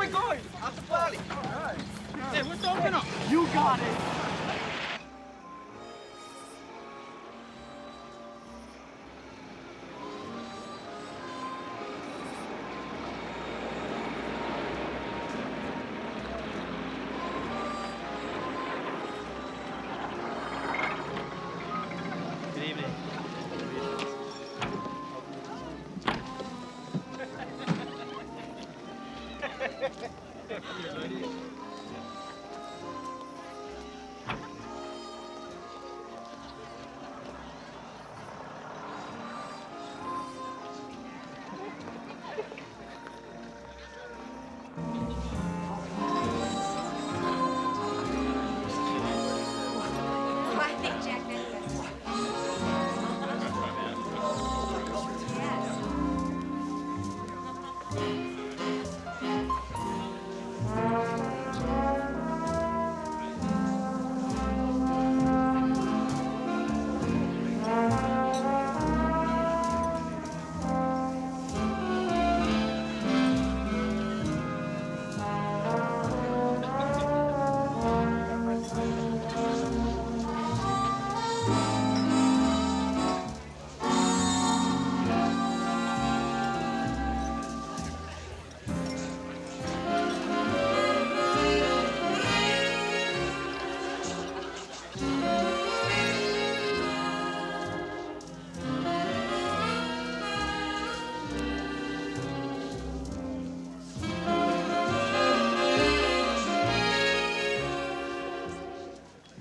we going? After party. All right. Hey, what's the open up? You got it. Good evening. I think Jack Nicklaus. Yes.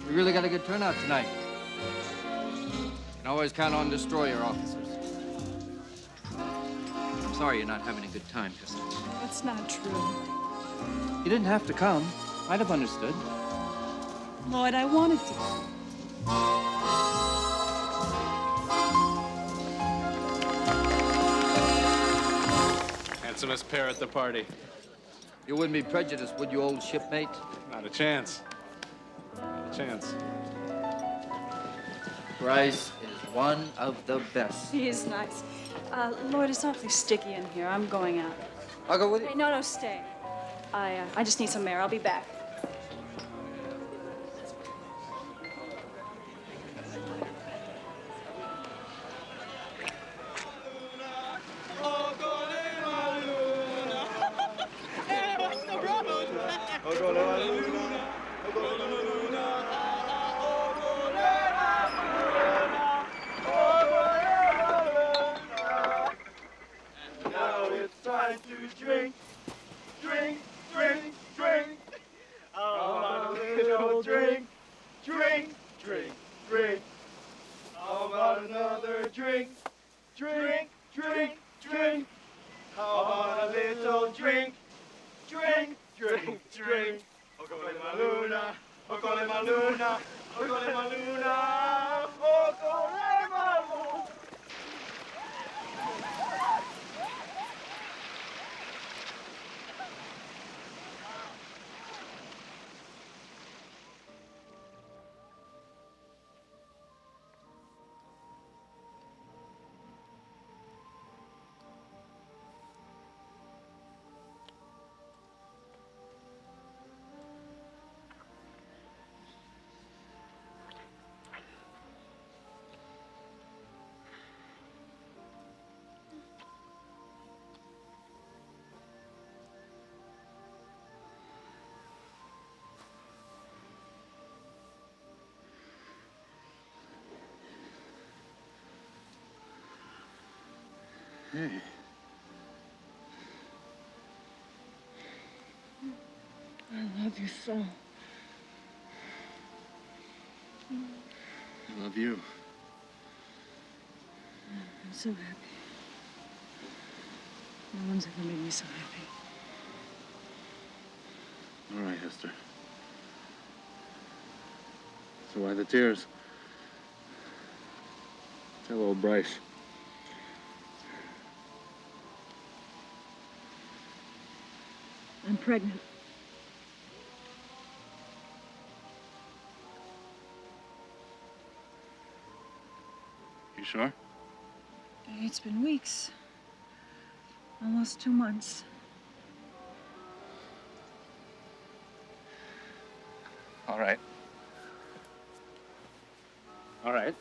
We really got a good turnout tonight. You can always count on destroyer officers. I'm sorry you're not having a good time, Kris. That's not true. You didn't have to come. I'd have understood. Lloyd, I wanted to. Handsomest pair at the party. You wouldn't be prejudiced, would you, old shipmate? Not a chance. Not a chance. Bryce is one of the best. He is nice. Lloyd, it's awfully sticky in here. I'm going out. I'll go with you. Hey, no, stay. I just need some air. I'll be back. Now it's time to drink, drink, drink, drink. How about a little drink, drink, drink, drink. How about another drink, drink, drink, drink. How about a little drink, drink, drink, drink. Ocole ma luna, ocole ma luna, ocole ma luna, ocole ma luna. Hey. I love you so. I love you. I'm so happy. No one's ever made me so happy. All right, Hester. So why the tears? Tell old Bryce. I'm pregnant. You sure? It's been weeks. Almost 2 months. All right. All right.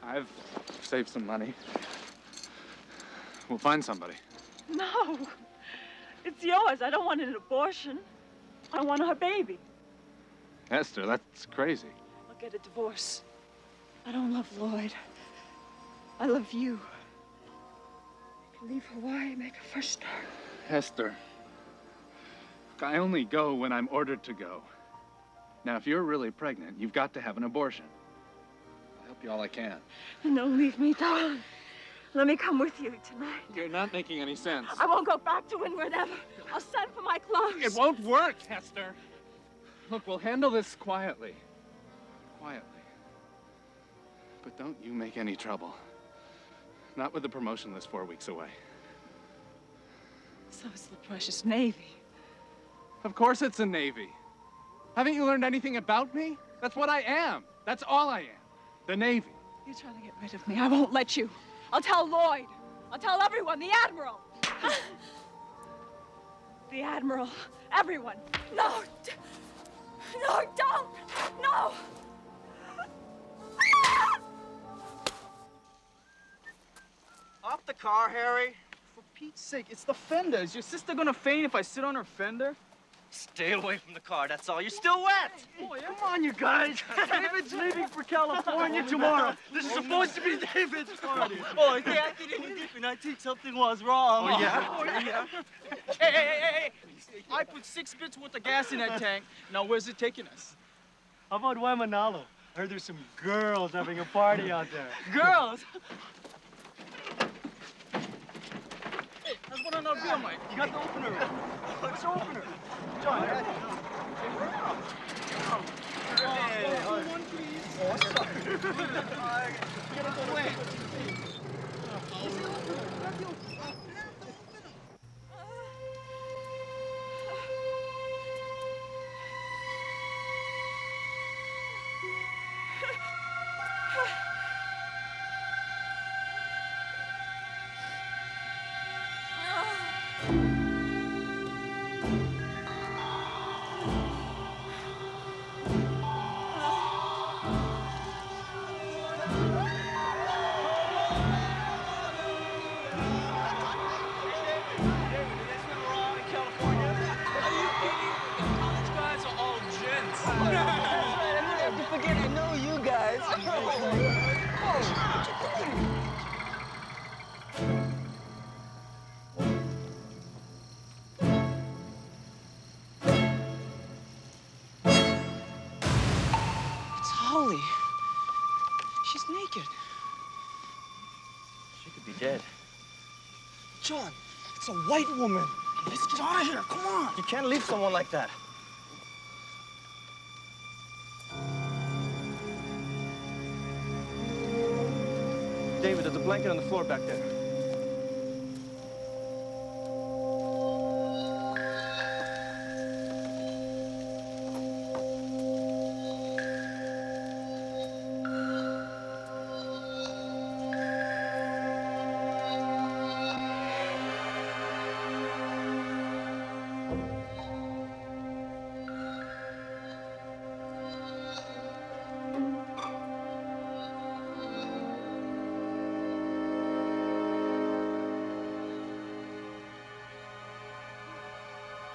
I've saved some money. We'll find somebody. No. It's yours. I don't want an abortion. I want her baby. Esther, that's crazy. I'll get a divorce. I don't love Lloyd. I love you. I can leave Hawaii, make a fresh start. Esther, I only go when I'm ordered to go. Now, if you're really pregnant, you've got to have an abortion. I'll help you all I can. And don't leave me, darling. Let me come with you tonight. You're not making any sense. I won't go back to Windward ever. I'll send for my clothes. It won't work, Esther. Look, we'll handle this quietly. Quietly. But don't you make any trouble. Not with the promotion list 4 weeks away. So it's the precious Navy. Of course it's a Navy. Haven't you learned anything about me? That's what I am. That's all I am. The Navy. You're trying to get rid of me. I won't let you. I'll tell Lloyd. I'll tell everyone. The Admiral. The Admiral. Everyone. No. No, don't. No. Off the car, Harry. For Pete's sake, it's the fender. Is your sister gonna faint if I sit on her fender? Stay away from the car, that's all. You're still wet! Oh, yeah? Come on, you guys. David's leaving for California tomorrow. This is supposed to be David's party. Oh, yeah, I didn't dip and I think something was wrong. Oh, yeah? Oh, yeah? Hey. I put 6 bits worth of gas in that tank. Now, where's it taking us? How about Waimanalo? I heard there's some girls having a party out there. Girls? That's what I'm not doing, Mike. You got the opener. What's the opener? John, right? One, please. Oh, sorry. Get it away. She's naked. She could be dead. John, it's a white woman. Let's get out of here. Come on. You can't leave someone like that. David, there's a blanket on the floor back there.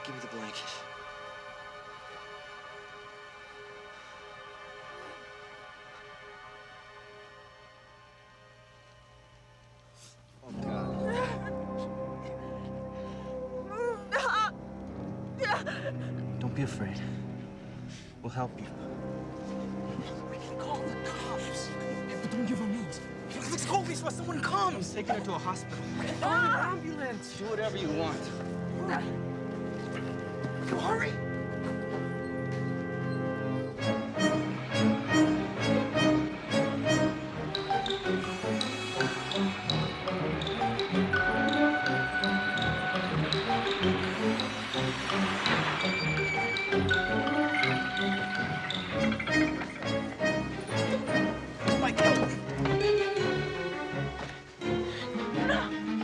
Give me the blanket. Oh, God. Don't be afraid. We'll help you. We can call the cops. But don't give her names. Let's go before someone comes. I'm taking her to a hospital. Call an ambulance. Do whatever you want. Hurry.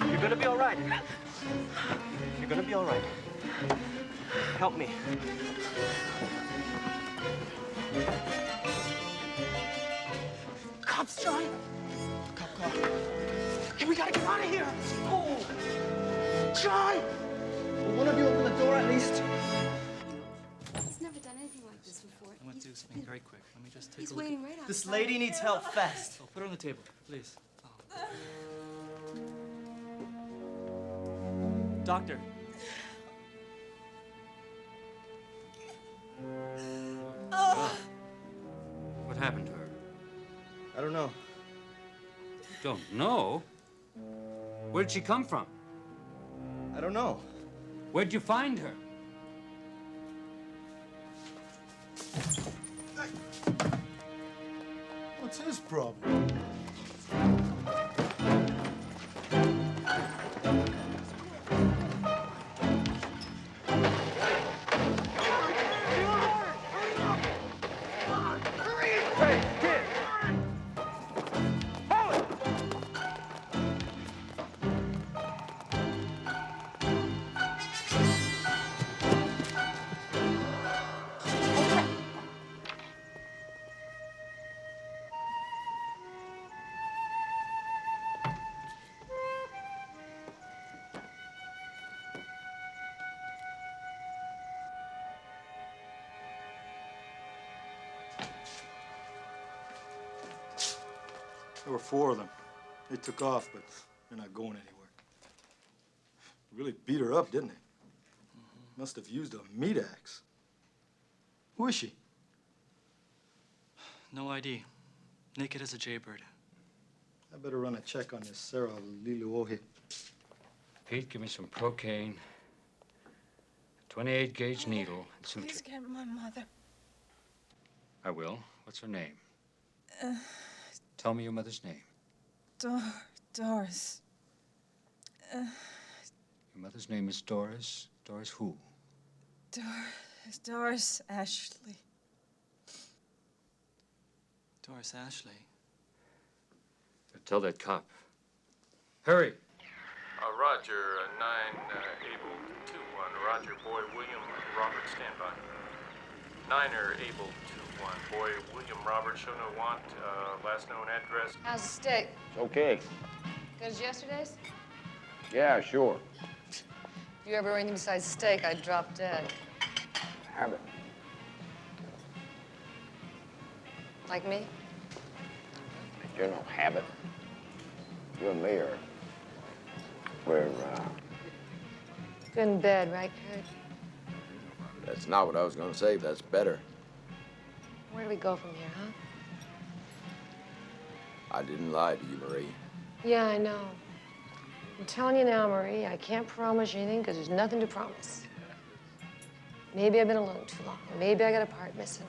You're gonna be all right. You're gonna be all right. Help me. Cops, John! Cop car. Hey, we gotta get out of here! Oh! John! Will one of you open the door at least? He's never done anything like this before. I want to do something very quick. Let me just take He's a look. waiting right outside. This lady needs help fast. Oh, put her on the table, please. Oh. Doctor. What happened to her? I don't know. Don't know? Where'd she come from? I don't know. Where'd you find her? What's his problem? There were 4 of them. They took off, but they're not going anywhere. Really beat her up, didn't they? Must have used a meat axe. Who is she? No ID. Naked as a jaybird. I better run a check on this Sarah Liluohe. Pete, give me some procaine, 28 gauge needle, and some. Please get my mother. I will. What's her name? Tell me your mother's name. Doris. Your mother's name is Doris. Doris who? Doris Ashley. Doris Ashley. Tell that cop. Hurry. Roger, 9 able 2-1. Roger, boy William Robert, standby. 9er able 2-1. Boy William Robert, show no want. Last known address. How's the steak? It's okay. Good as yesterday's? Yeah, sure. If you ever were anything besides steak, I'd drop dead. Have it. Like me? You're no habit. You and me are. We're, Good in bed, right, Kurt? That's not what I was gonna say, but that's better. Where do we go from here, huh? I didn't lie to you, Marie. Yeah, I know. I'm telling you now, Marie, I can't promise you anything because there's nothing to promise. Maybe I've been alone too long. Maybe I got a part missing.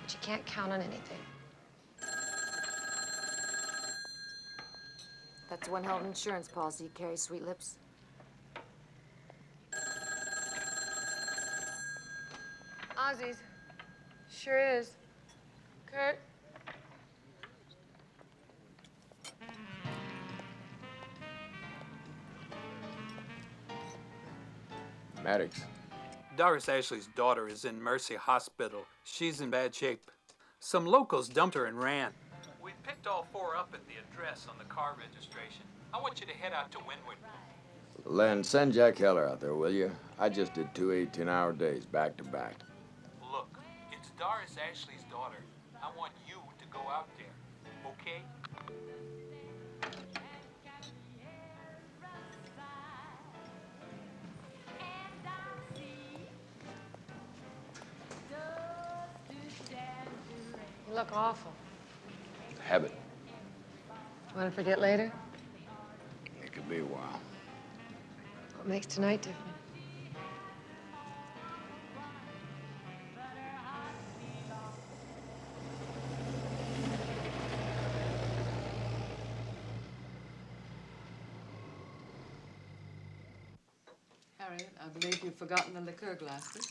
But you can't count on anything. That's one hell of an insurance policy you carry, Sweet Lips. Ozzy's. Sure is. Kurt? Maddox. Doris Ashley's daughter is in Mercy Hospital. She's in bad shape. Some locals dumped her and ran. We picked all 4 up at the address on the car registration. I want you to head out to Wynwood. Len, send Jack Heller out there, will you? I just did 2 18-hour days back to back. Look, it's Doris Ashley's daughter. I want you to go out there, okay? You look awful. Habit. Want to forget later? It could be a while. What makes tonight different? Harriet, I believe you've forgotten the liqueur glasses.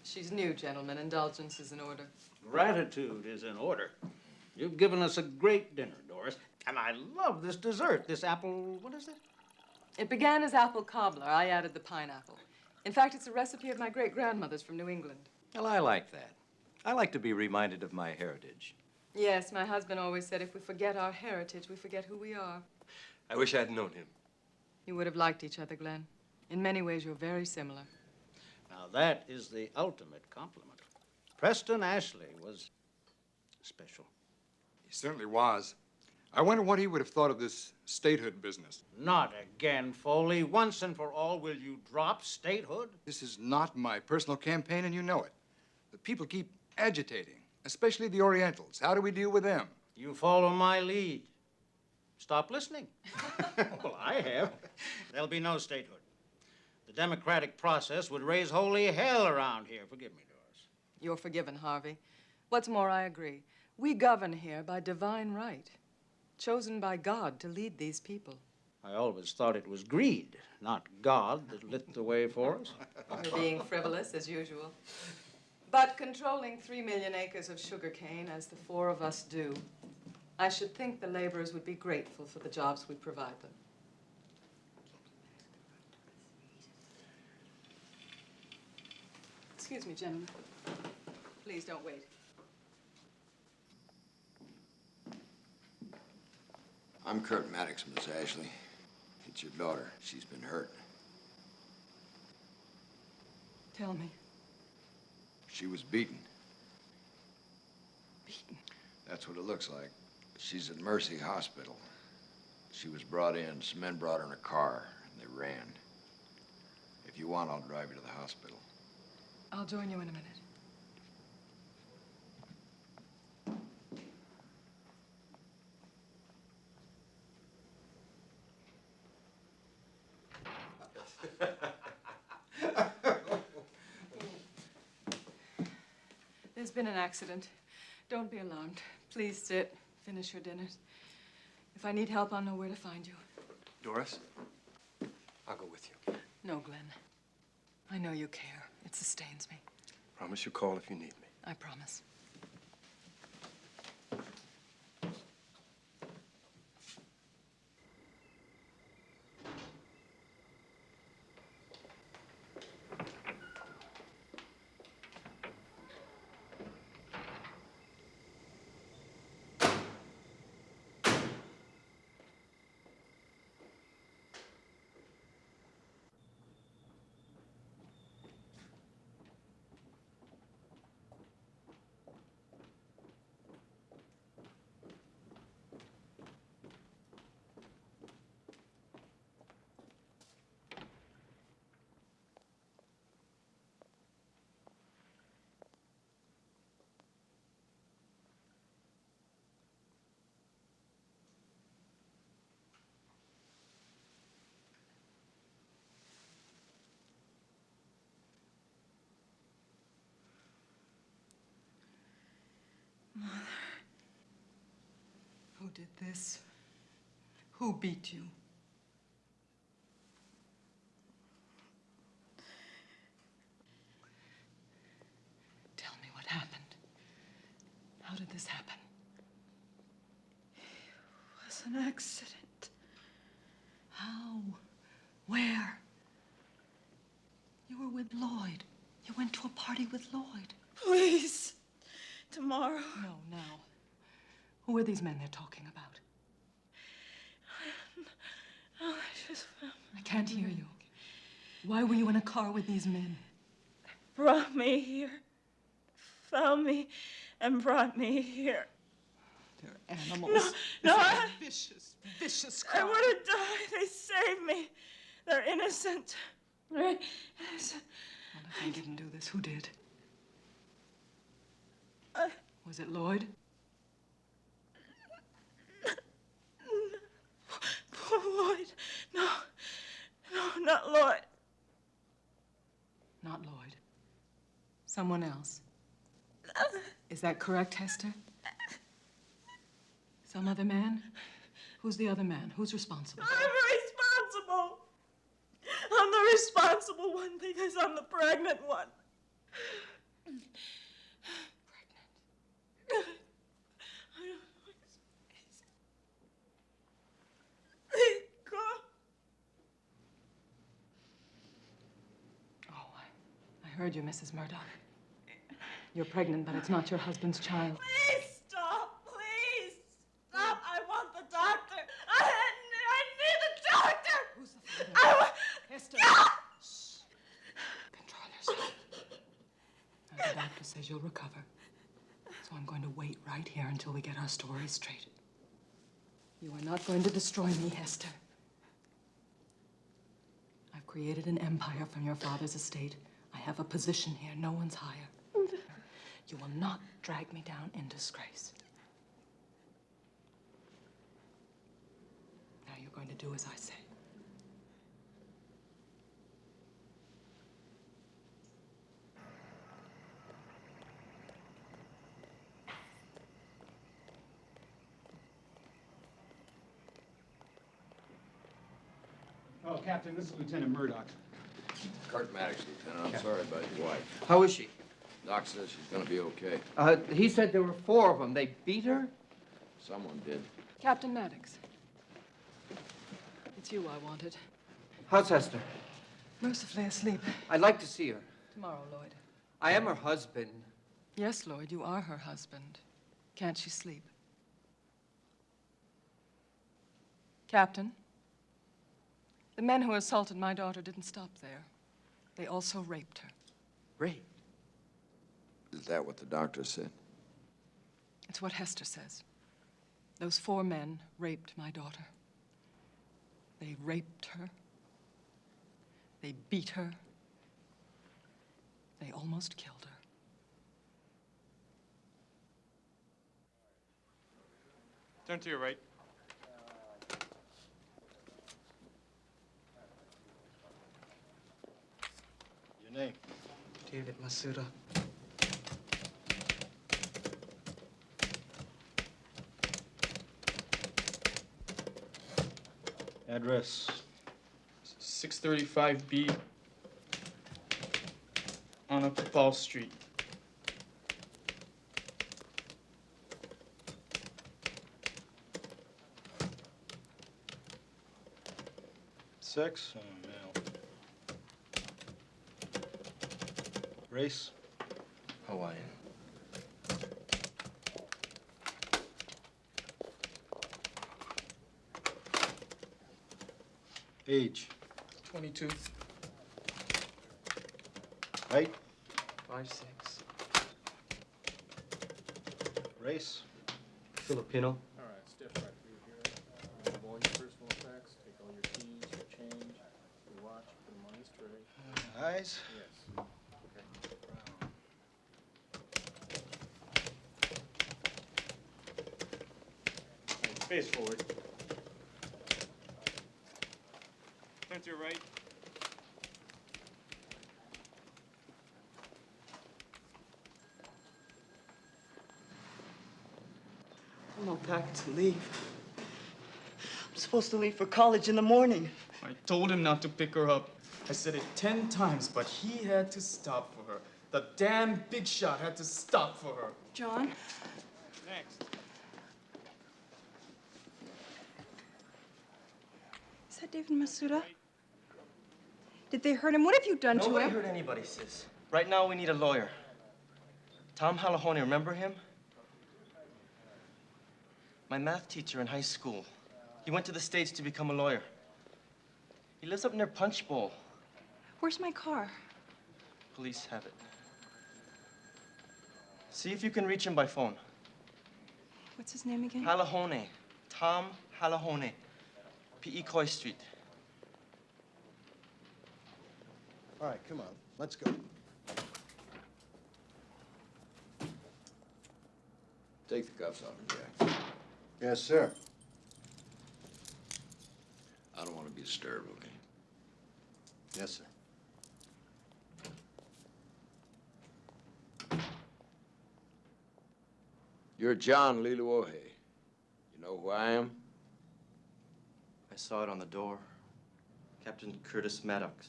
She's new, gentlemen. Indulgence is in order. Gratitude is in order. You've given us a great dinner, Doris. And I love this dessert, this apple, what is it? It began as apple cobbler. I added the pineapple. In fact, it's a recipe of my great-grandmother's from New England. Well, I like that. I like to be reminded of my heritage. Yes, my husband always said if we forget our heritage, we forget who we are. I wish I'd known him. You would have liked each other, Glenn. In many ways, you're very similar. Now, that is the ultimate compliment. Preston Ashley was special. He certainly was. I wonder what he would have thought of this statehood business. Not again, Foley. Once and for all, will you drop statehood? This is not my personal campaign, and you know it. The people keep agitating, especially the Orientals. How do we deal with them? You follow my lead. Stop listening. Well, I have. There'll be no statehood. The democratic process would raise holy hell around here. Forgive me, Doris. You're forgiven, Harvey. What's more, I agree. We govern here by divine right, chosen by God to lead these people. I always thought it was greed, not God, that lit the way for us. You're being frivolous, as usual. But controlling 3 million acres of sugarcane, as the four of us do, I should think the laborers would be grateful for the jobs we provide them. Excuse me, gentlemen. Please don't wait. I'm Kurt Maddox, Miss Ashley. It's your daughter. She's been hurt. Tell me. She was beaten. Beaten? That's what it looks like. She's at Mercy Hospital. She was brought in. Some men brought her in a car, and they ran. If you want, I'll drive you to the hospital. I'll join you in a minute. There's been an accident. Don't be alarmed. Please sit. Finish your dinner. If I need help, I'll know where to find you. Doris, I'll go with you. No, Glenn. I know you care. It sustains me. Promise you call if you need me. I promise. Mother. Who did this? Who beat you? Tell me what happened. How did this happen? It was an accident. How? Where? You were with Lloyd. You went to a party with Lloyd. Please. Tomorrow. No, now. Who are these men they're talking about? I can't hear you. Why were you in a car with these men? Brought me here. Found me and brought me here. They're animals. No, Vicious, vicious I crowd. would have died. They saved me. They're innocent. They're innocent. Well, if they didn't do this, who did? Was it Lloyd? Poor Lloyd. No. No, not Lloyd. Not Lloyd. Someone else. Is that correct, Hester? Some other man? Who's the other man? Who's responsible? I'm responsible. I'm the responsible one because I'm the pregnant one. heard you, Mrs. Murdoch. You're pregnant, but it's not your husband's child. Please stop. Please stop. I want the doctor. I need the doctor. Who's the father? Hester. Shh. Control yourself. Now, the doctor says you'll recover. So I'm going to wait right here until we get our story straight. You are not going to destroy me, Hester. I've created an empire from your father's estate. I have a position here no one's higher. You will not drag me down in disgrace. Now you're going to do as I say. Oh, Captain, this is Lieutenant Murdoch. Kurt Maddox, Lieutenant. I'm sorry about your wife. How is she? Doc says she's gonna be okay. He said there were 4 of them. They beat her? Someone did. Captain Maddox. It's you I wanted. How's Hester? Mercifully asleep. I'd like to see her. Tomorrow, Lloyd. I am her husband. Yes, Lloyd, you are her husband. Can't she sleep? Captain, the men who assaulted my daughter didn't stop there. They also raped her. Rape? Is that what the doctor said? It's what Hester says. Those 4 men raped my daughter. They raped her. They beat her. They almost killed her. Turn to your right. Your name? David Masuda. Address? 635B on up Fall Street. Sex? Oh, male. Race? Hawaiian. Age? 22. Height? 5'6". Race? Filipino. All right, stiff right through here. Remove all your personal effects. Take all your keys, your change, your watch, put them on his tray. Eyes? Yes. Okay. Face forward. Turn to your right. I'm all packed to leave. I'm supposed to leave for college in the morning. I told him not to pick her up. I said it 10 times, but he had to stop for her. The damn big shot had to stop for her. John? Next. Is that David Masuda? Did they hurt him? What have you done to Nobody him? hurt anybody, sis. Right now, we need a lawyer. Tom Halahone, remember him? My math teacher in high school. He went to the States to become a lawyer. He lives up near Punch Bowl. Where's my car? Police have it. See if you can reach him by phone. What's his name again? Halahone. Tom Halahone. P.E. Coy Street. All right, come on. Let's go. Take the cuffs off him, Jack. Yes, sir. I don't want to be disturbed, okay? Yes, sir. You're John Liluohe. You know who I am? I saw it on the door. Captain Curtis Maddox.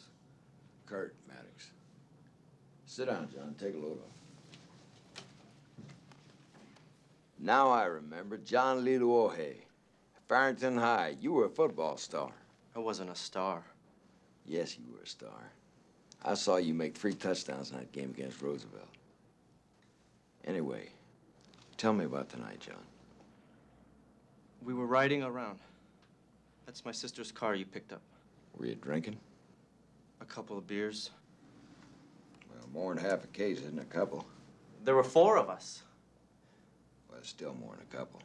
Kurt Maddox. Sit down, John. Take a load off. Now I remember John Liluohe. Farrington High. You were a football star. I wasn't a star. Yes, you were a star. I saw you make 3 touchdowns in that game against Roosevelt. Anyway, tell me about tonight, John. We were riding around. That's my sister's car you picked up. Were you drinking? A couple of beers. Well, more than half a case isn't a couple. There were 4 of us. Well, it's still more than a couple.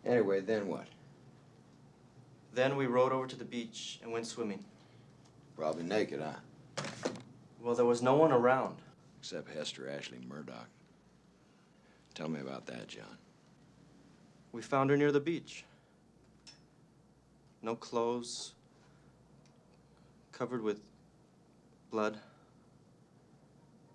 Anyway, then what? Then we rode over to the beach and went swimming. Probably naked, huh? Well, there was no one around. Except Hester Ashley Murdoch. Tell me about that, John. We found her near the beach. No clothes. Covered with blood.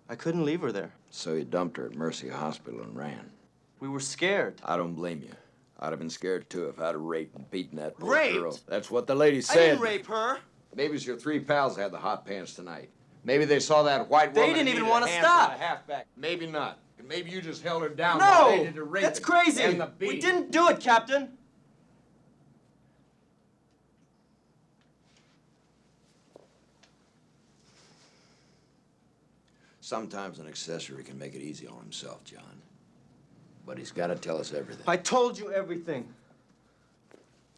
I couldn't leave her there. So you dumped her at Mercy Hospital and ran. We were scared. I don't blame you. I'd have been scared, too, if I'd have raped and beaten that poor Raped? girl. That's what the lady said. I didn't rape her. Maybe it's your 3 pals had the hot pants tonight. Maybe they saw that white woman. They didn't even needed a want to hand stop. from the halfback. Maybe not. And maybe you just held her down while they did the No! raping. That's crazy! And the We beating. didn't do it, Captain! Sometimes an accessory can make it easy on himself, John. But he's got to tell us everything. I told you everything.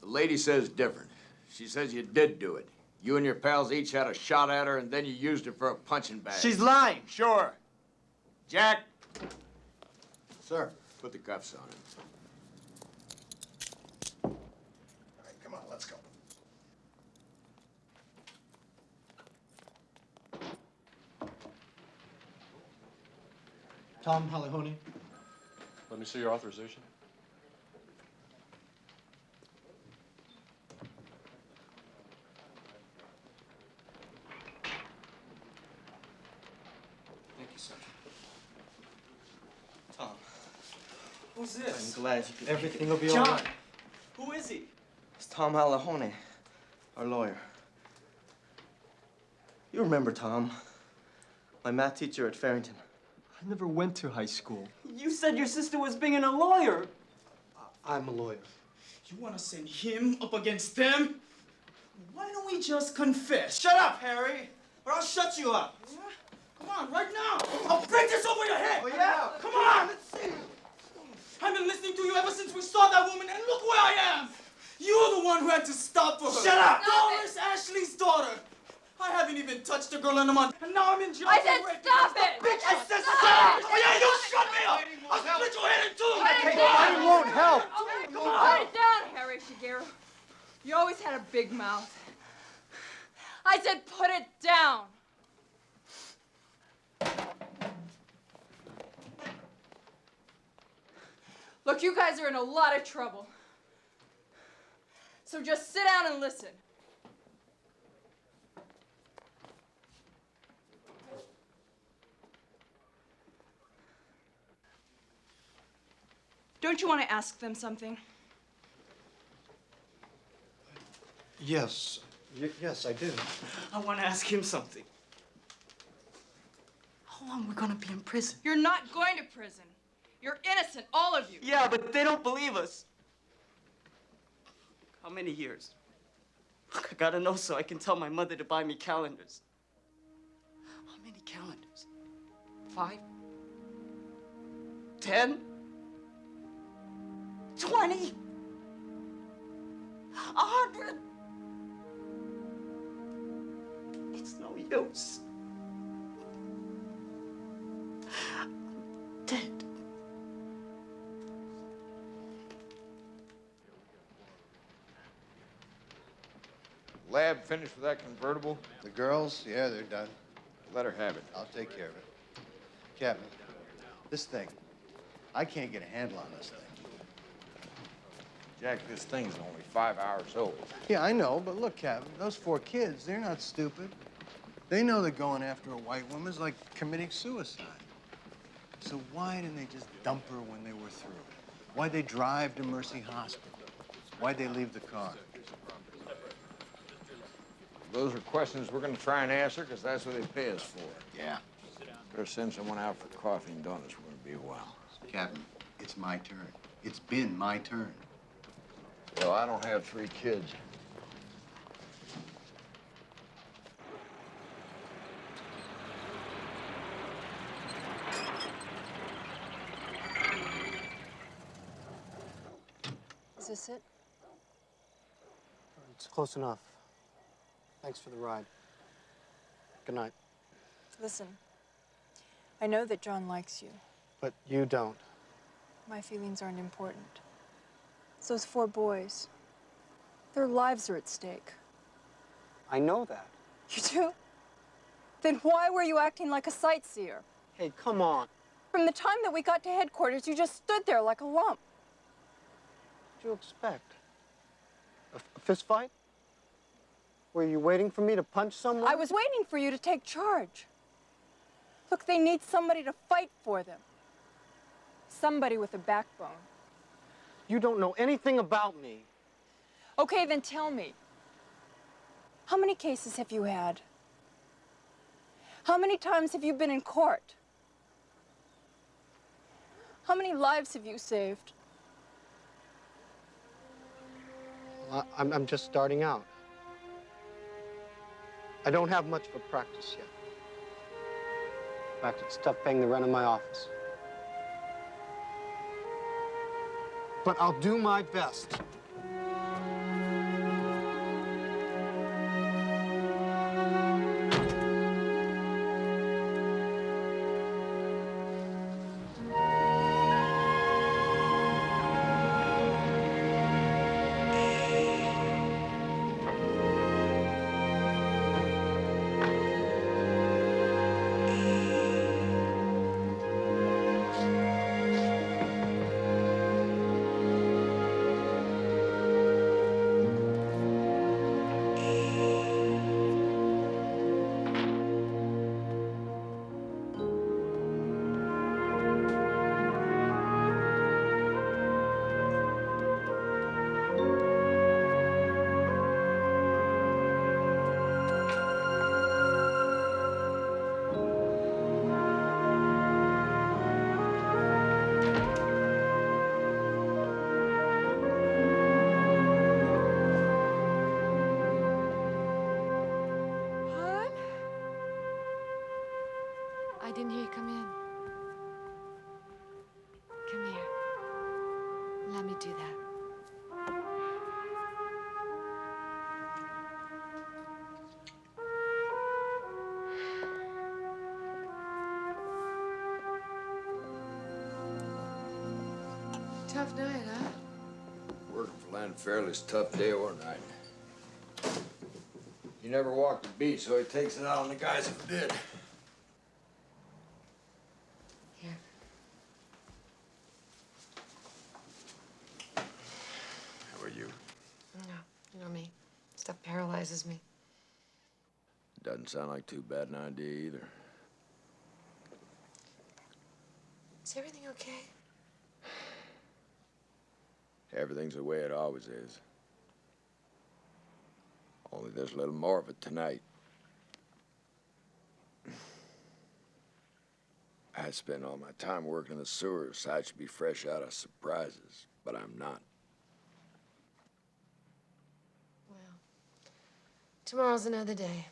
The lady says different. She says you did do it. You and your pals each had a shot at her, and then you used her for a punching bag. She's lying. Sure. Jack. Sir. Put the cuffs on him. All right, come on, let's go. Tom Halahony. Let me see your authorization. Thank you, sir. Tom. Who's this? I'm glad you could. Everything will be John. all right. Who is he? It's Tom Halahony, our lawyer. You remember Tom, my math teacher at Farrington. I never went to high school. You said your sister was being a lawyer. I'm a lawyer. You want to send him up against them? Why don't we just confess? Shut up, Harry, or I'll shut you up. Yeah? Come on, right now. I'll break this over your head. Oh, yeah? Come on. Let's see. I've been listening to you ever since we saw that woman, and look where I am. You're the one who had to stop for her. Shut up. Doris Ashley's daughter. I haven't even touched a girl in a month, and now I'm in jail. I said stop it! Bitch, I said Stop! stop! Oh yeah, you shut me up! I'll split your head in two! Put it I down! won't help. Come on. Put it down, Harry Shigeru. You always had a big mouth. I said put it down. Look, you guys are in a lot of trouble. So just sit down and listen. Don't you want to ask them something? Yes. Yes, I do. I want to ask him something. How long are we gonna be in prison? You're not going to prison. You're innocent, all of you. Yeah, but they don't believe us. How many years? Look, I gotta know so I can tell my mother to buy me calendars. How many calendars? 5? 10? 20? 100? It's no use. I'm dead. Lab finished with that convertible? The girls, yeah, they're done. Let her have it. I'll take care of it. Captain, this thing, I can't get a handle on this thing. Jack, this thing's only 5 hours old. Yeah, I know, but look, Captain, those 4 kids, they're not stupid. They know that going after a white woman is like committing suicide. So why didn't they just dump her when they were through? Why'd they drive to Mercy Hospital? Why'd they leave the car? Those are questions we're going to try and answer because that's what they pay us for. Yeah. Better send someone out for coffee and donuts. We're going to be a while. Captain, it's my turn. It's been my turn. Well, I don't have 3 kids. Is this it? It's close enough. Thanks for the ride. Good night. Listen, I know that John likes you. But you don't. My feelings aren't important. It's those 4 boys. Their lives are at stake. I know that. You do? Then why were you acting like a sightseer? Hey, come on. From the time that we got to headquarters, you just stood there like a lump. What'd you expect? A fist fight? Were you waiting for me to punch someone? I was waiting for you to take charge. Look, they need somebody to fight for them. Somebody with a backbone. You don't know anything about me. Okay, then tell me. How many cases have you had? How many times have you been in court? How many lives have you saved? I'm just starting out. I don't have much of a practice yet. In fact, it's tough paying the rent of my office. But I'll do my best. I didn't hear you come in. Come here. Let me do that. Tough night, huh? Working for Len Fairley's tough day or night. He never walked the beat, so he takes it out on the guys who did. Here. How are you? No, you know me. Stuff paralyzes me. Doesn't sound like too bad an idea either. Is everything okay? Everything's the way it always is. Only there's a little more of it tonight. I spend all my time working in the sewers, so I should be fresh out of surprises, but I'm not. Well, tomorrow's another day.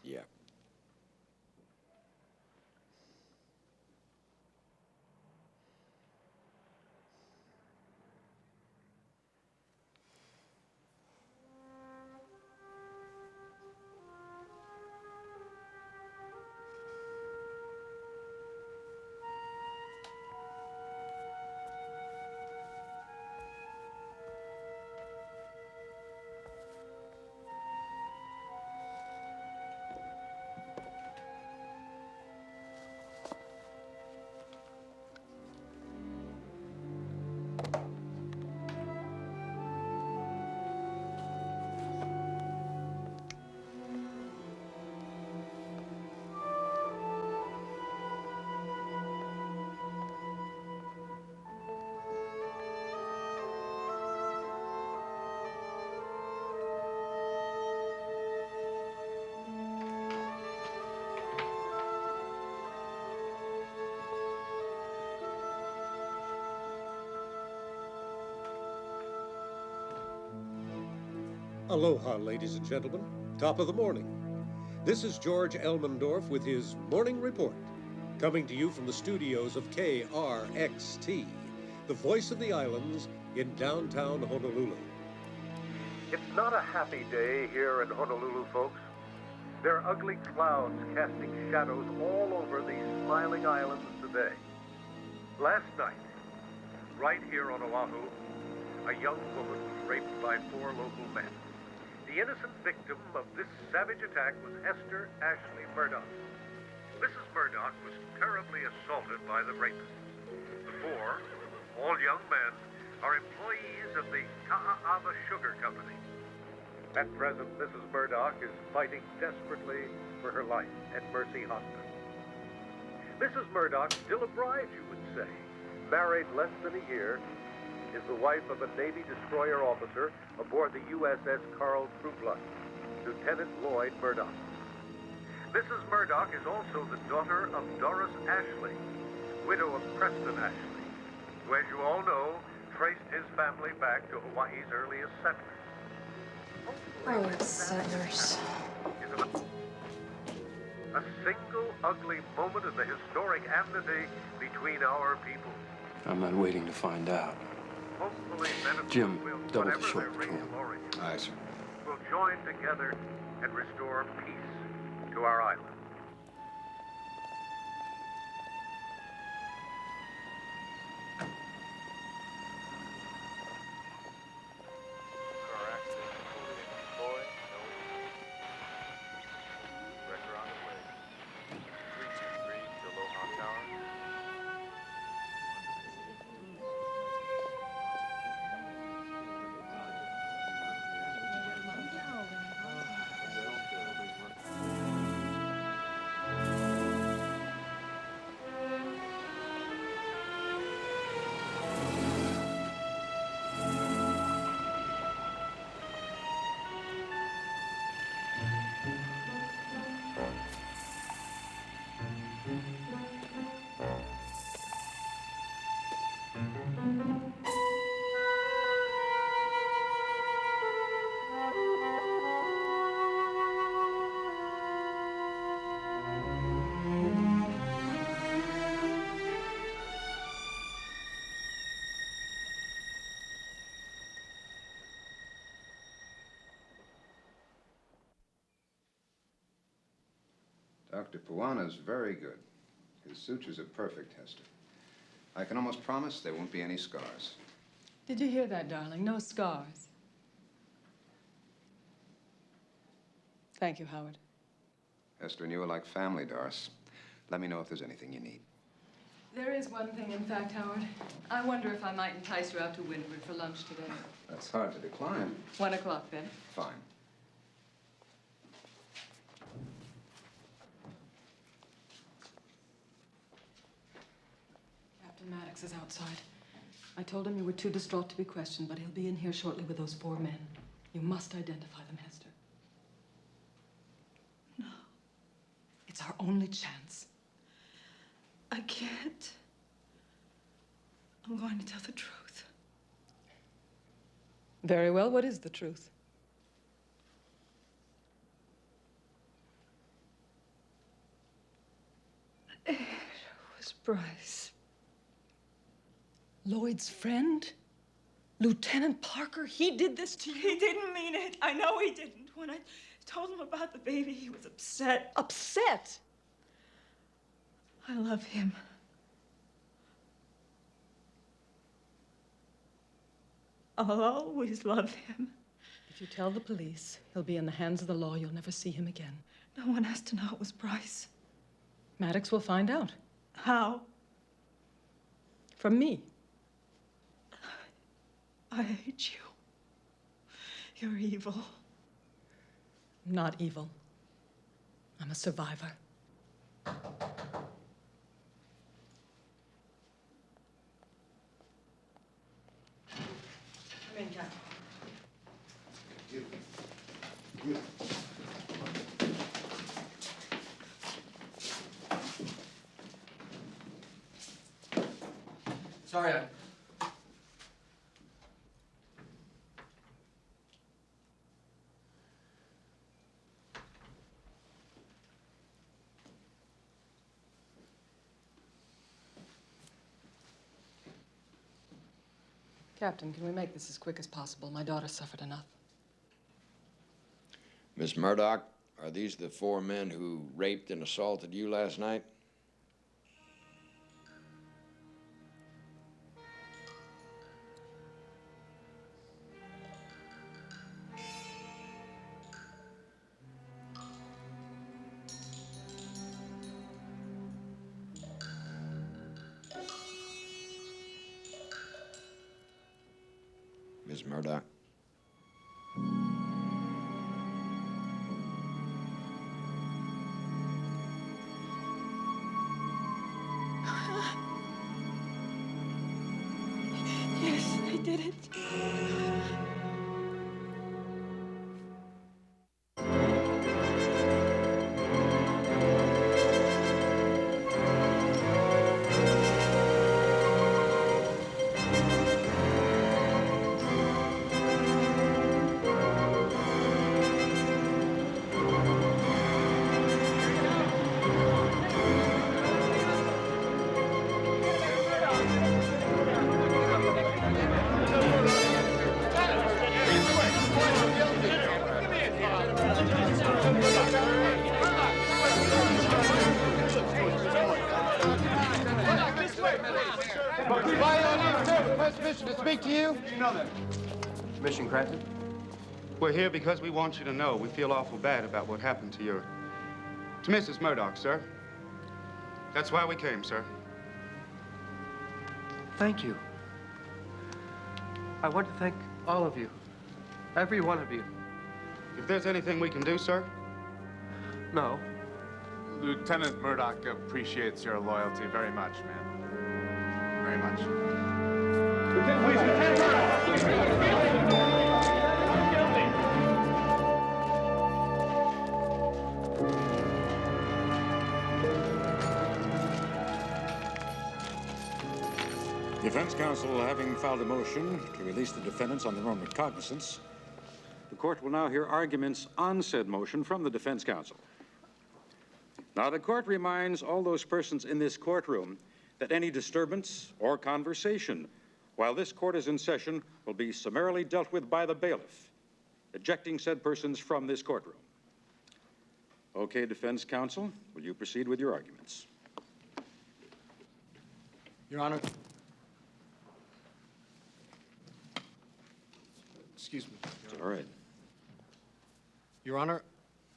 Yeah. Aloha, ladies and gentlemen. Top of the morning. This is George Elmendorf with his Morning Report, coming to you from the studios of KRXT, the voice of the islands in downtown Honolulu. It's not a happy day here in Honolulu, folks. There are ugly clouds casting shadows all over these smiling islands today. Last night, right here on Oahu, a young woman was raped by 4 local men. The innocent victim of this savage attack was Hester Ashley Murdoch. Mrs. Murdoch was terribly assaulted by the rapists. The 4, all young men, are employees of the Ka'a'ava Sugar Company. At present, Mrs. Murdoch is fighting desperately for her life at Mercy Hospital. Mrs. Murdoch, still a bride, you would say, married less than a year, is the wife of a Navy destroyer officer aboard the USS Carl Trueblood, Lieutenant Lloyd Murdoch. Mrs. Murdoch is also the daughter of Doris Ashley, widow of Preston Ashley, who, as you all know, traced his family back to Hawaii's earliest settlers. Oh, settlers. A single ugly moment in the historic amnesty between our people. I'm not waiting to find out. Hopefully, Venezuela Jim, will, double the whatever short their race patrol. of origin, Aye, sir. will join together and restore peace to our island. Car accident fully in Boy, no. Wrecker on the way. 323 to Aloha Tower. Dr. Puana's very good. His sutures are perfect, Hester. I can almost promise there won't be any scars. Did you hear that, darling? No scars. Thank you, Howard. Hester and you are like family, Doris. Let me know if there's anything you need. There is one thing, in fact, Howard. I wonder if I might entice you out to Windward for lunch today. That's hard to decline. 1 o'clock, then. Fine. Captain Maddox is outside. I told him you were too distraught to be questioned, but he'll be in here shortly with those 4 men. You must identify them, Hester. No. It's our only chance. I can't. I'm going to tell the truth. Very well. What is the truth? It was Bryce. Lloyd's friend? Lieutenant Parker? He did this to you? He didn't mean it. I know he didn't. When I told him about the baby, he was upset. Upset? I love him. I'll always love him. If you tell the police, he'll be in the hands of the law. You'll never see him again. No one has to know it was Bryce. Maddox will find out. How? From me. I hate you. You're evil. Not evil. I'm a survivor. Come in, Captain. Sorry, Captain, can we make this as quick as possible? My daughter suffered enough. Miss Murdoch, are these the 4 men who raped and assaulted you last night? Miss Murdoch? Yes, I did it. Permission to speak to you? You know that. Mission granted. We're here because we want you to know we feel awful bad about what happened to Mrs. Murdoch, sir. That's why we came, sir. Thank you. I want to thank all of you. Every one of you. If there's anything we can do, sir? No. Lieutenant Murdoch appreciates your loyalty very much, man. Very much. Defense counsel having filed a motion to release the defendants on their own recognizance, the court will now hear arguments on said motion from the defense counsel. Now, the court reminds all those persons in this courtroom that any disturbance or conversation while this court is in session will be summarily dealt with by the bailiff, ejecting said persons from this courtroom. Okay, defense counsel, will you proceed with your arguments? Your Honor. Excuse me. All right. Your Honor,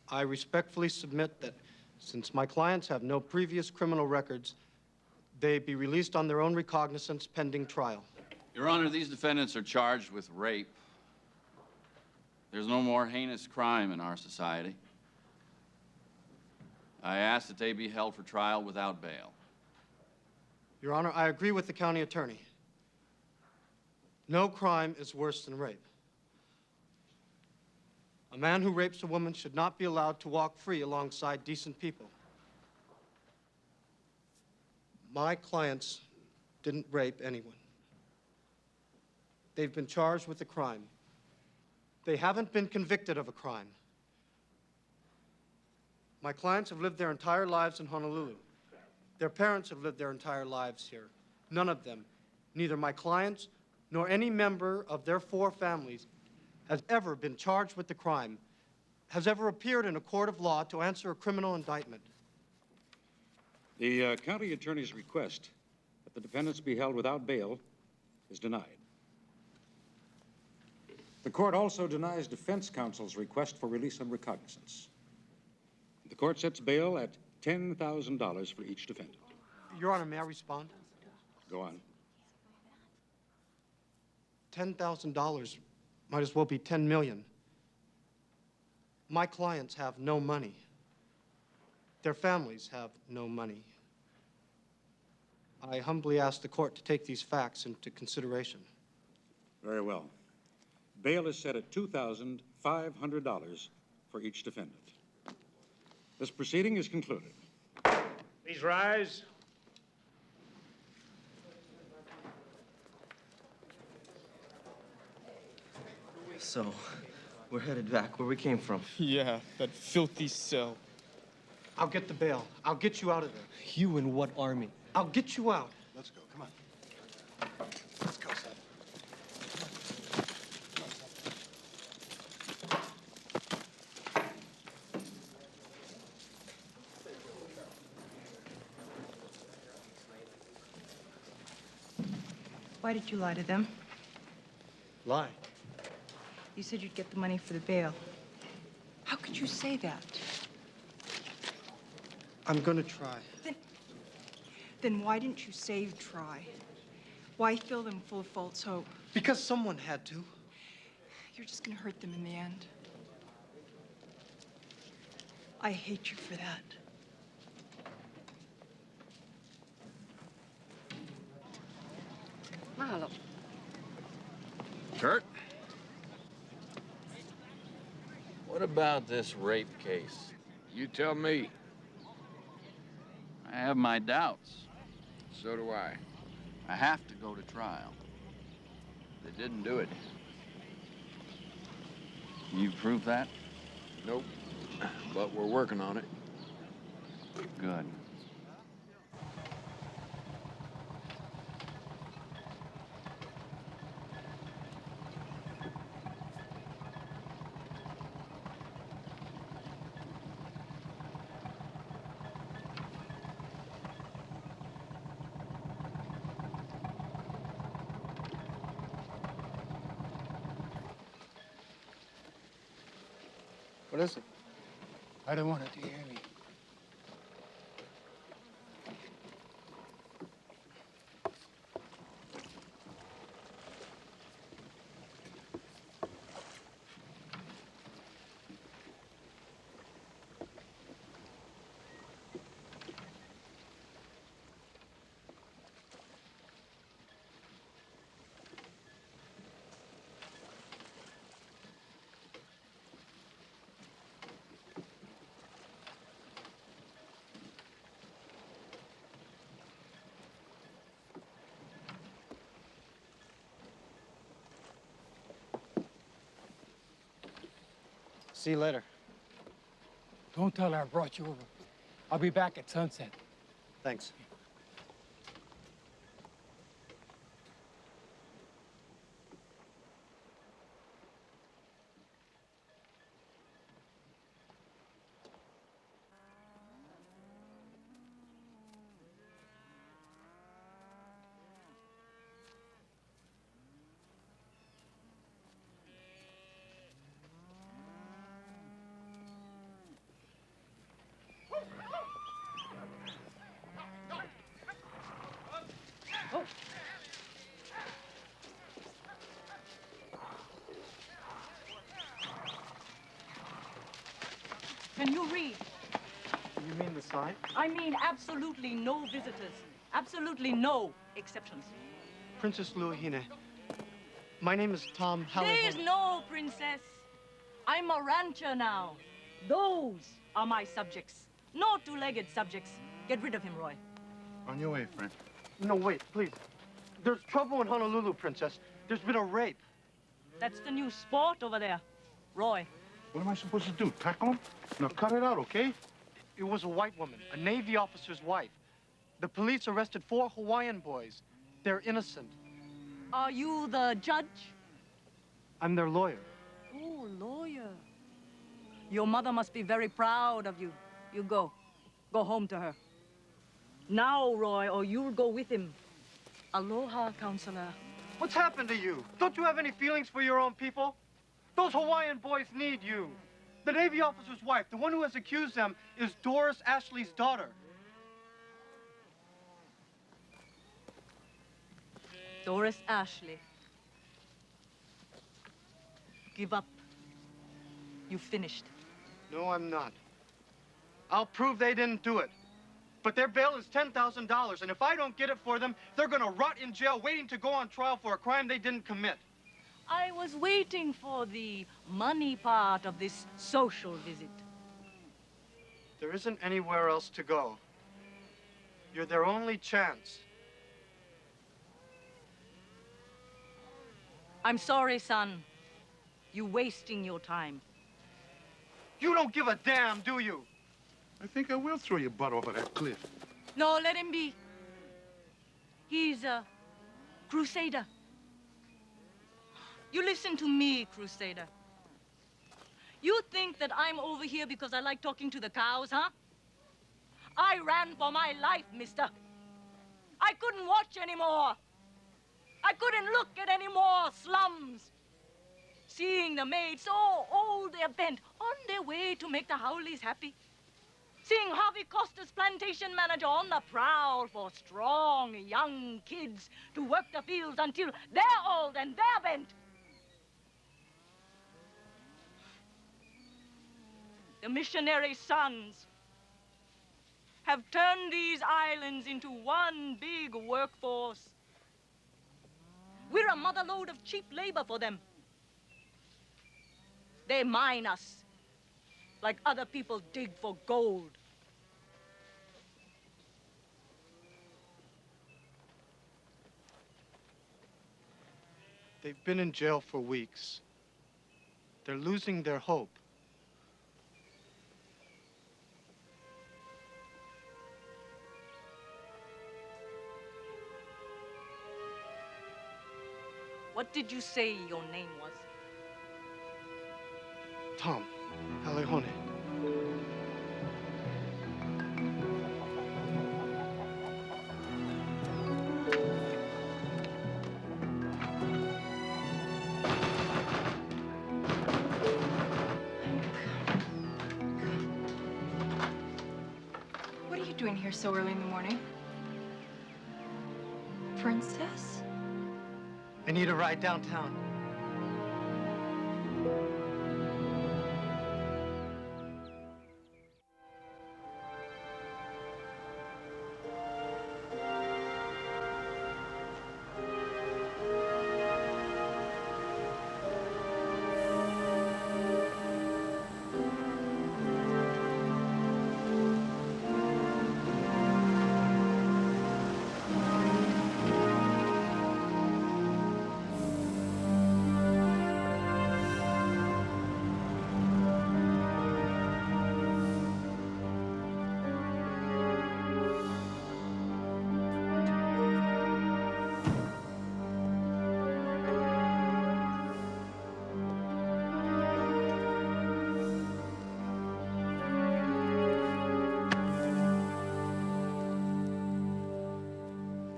I respectfully submit that since my clients have no previous criminal records, they be released on their own recognizance pending trial. Your Honor, these defendants are charged with rape. There's no more heinous crime in our society. I ask that they be held for trial without bail. Your Honor, I agree with the county attorney. No crime is worse than rape. A man who rapes a woman should not be allowed to walk free alongside decent people. My clients didn't rape anyone. They've been charged with a crime. They haven't been convicted of a crime. My clients have lived their entire lives in Honolulu. Their parents have lived their entire lives here. None of them, neither my clients nor any member of their 4 families, has ever been charged with the crime, has ever appeared in a court of law to answer a criminal indictment. The county attorney's request that the defendants be held without bail is denied. The court also denies defense counsel's request for release on recognizance. The court sets bail at $10,000 for each defendant. Your Honor, may I respond? Go on. $10,000 might as well be $10 million. My clients have no money. Their families have no money. I humbly ask the court to take these facts into consideration. Very well. Bail is set at $2,500 for each defendant. This proceeding is concluded. Please rise. So, we're headed back where we came from. Yeah, that filthy cell. I'll get the bail. I'll get you out of there. You and what army? I'll get you out. Let's go, come on. Let's go, son. Why did you lie to them? Lie. You said you'd get the money for the bail. How could you say that? I'm gonna try. Then why didn't you save Try? Why fill them full of false hope? Because someone had to. You're just gonna hurt them in the end. I hate you for that. Mahalo. Kurt? What about this rape case? You tell me. I have my doubts. So do I. I have to go to trial. They didn't do it. You prove that? Nope. But we're working on it. Good. What is it? I don't want it to hear me. See you later. Don't tell her I brought you over. I'll be back at sunset. Thanks. Can you read? You mean the sign? I mean absolutely no visitors. Absolutely no exceptions. Princess Luahine. My name is Tom Haller. There's no princess. I'm a rancher now. Those are my subjects. No two-legged subjects. Get rid of him, Roy. On your way, friend. No, wait, please. There's trouble in Honolulu, Princess. There's been a rape. That's the new sport over there. Roy. What am I supposed to do? Tackle him? No, cut it out, okay? It was a white woman, a Navy officer's wife. The police arrested 4 Hawaiian boys. They're innocent. Are you the judge? I'm their lawyer. Oh, lawyer. Your mother must be very proud of you. You go. Go home to her. Now, Roy, or you'll go with him. Aloha, counselor. What's happened to you? Don't you have any feelings for your own people? Those Hawaiian boys need you. The Navy officer's wife, the one who has accused them, is Doris Ashley's daughter. Doris Ashley. Give up. You finished. No, I'm not. I'll prove they didn't do it. But their bail is $10,000, and if I don't get it for them, they're gonna rot in jail waiting to go on trial for a crime they didn't commit. I was waiting for the money part of this social visit. There isn't anywhere else to go. You're their only chance. I'm sorry, son. You're wasting your time. You don't give a damn, do you? I think I will throw your butt over that cliff. No, let him be. He's a crusader. You listen to me, crusader. You think that I'm over here because I like talking to the cows, huh? I ran for my life, mister. I couldn't watch anymore. I couldn't look at any more slums. Seeing the maids so old they're bent on their way to make the Howleys happy. Seeing Harvey Costa's plantation manager on the prowl for strong young kids to work the fields until they're old and they're bent. The missionary sons have turned these islands into one big workforce. We're a mother lode of cheap labor for them. They mine us like other people dig for gold. They've been in jail for weeks. They're losing their hope. What did you say your name was? Tom Alejone. What are you doing here so early in the morning? Princess? I need a ride downtown.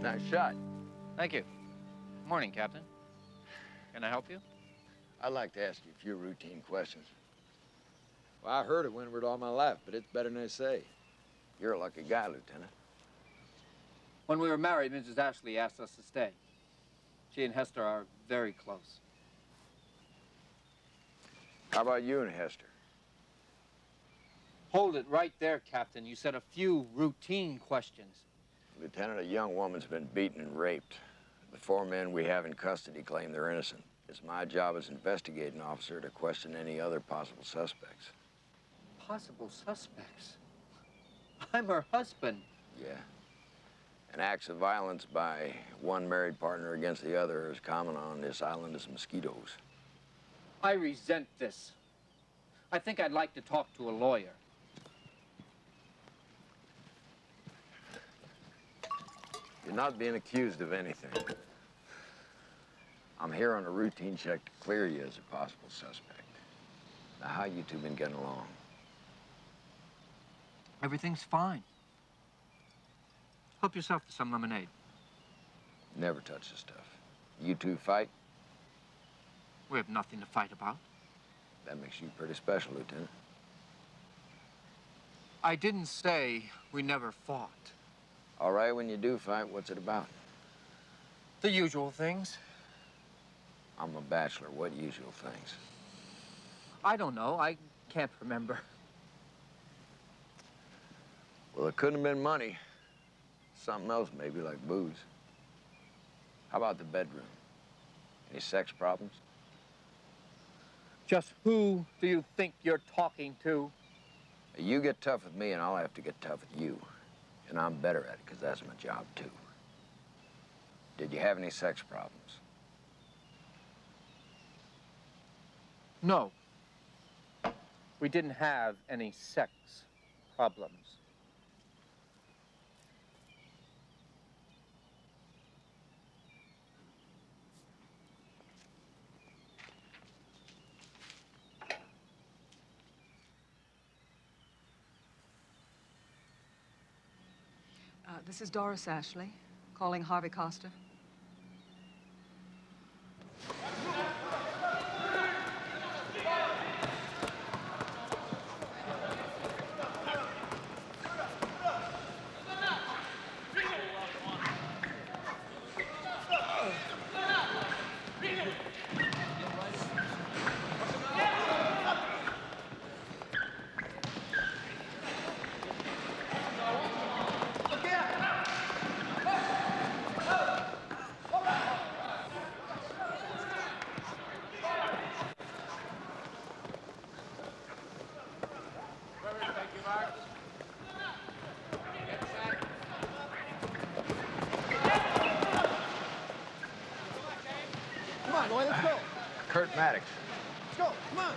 Nice shot. Thank you. Morning, Captain. Can I help you? I'd like to ask you a few routine questions. Well, I heard a windward all my life, but it's better than they say. You're a lucky guy, Lieutenant. When we were married, Mrs. Ashley asked us to stay. She and Hester are very close. How about you and Hester? Hold it right there, Captain. You said a few routine questions. Lieutenant, a young woman's been beaten and raped. The 4 men we have in custody claim they're innocent. It's my job as investigating officer to question any other possible suspects. Possible suspects? I'm her husband. Yeah. And acts of violence by one married partner against the other are as common on this island as mosquitoes. I resent this. I think I'd like to talk to a lawyer. You're not being accused of anything. I'm here on a routine check to clear you as a possible suspect. Now, how you two been getting along? Everything's fine. Help yourself to some lemonade. Never touch the stuff. You two fight? We have nothing to fight about. That makes you pretty special, Lieutenant. I didn't say we never fought. All right, when you do fight, what's it about? The usual things. I'm a bachelor. What usual things? I don't know. I can't remember. Well, it couldn't have been money. Something else, maybe, like booze. How about the bedroom? Any sex problems? Just who do you think you're talking to? You get tough with me, and I'll have to get tough with you. And I'm better at it, because that's my job, too. Did you have any sex problems? No. We didn't have any sex problems. This is Doris Ashley, calling Harvey Costa. Maddox. Let's go. Come on.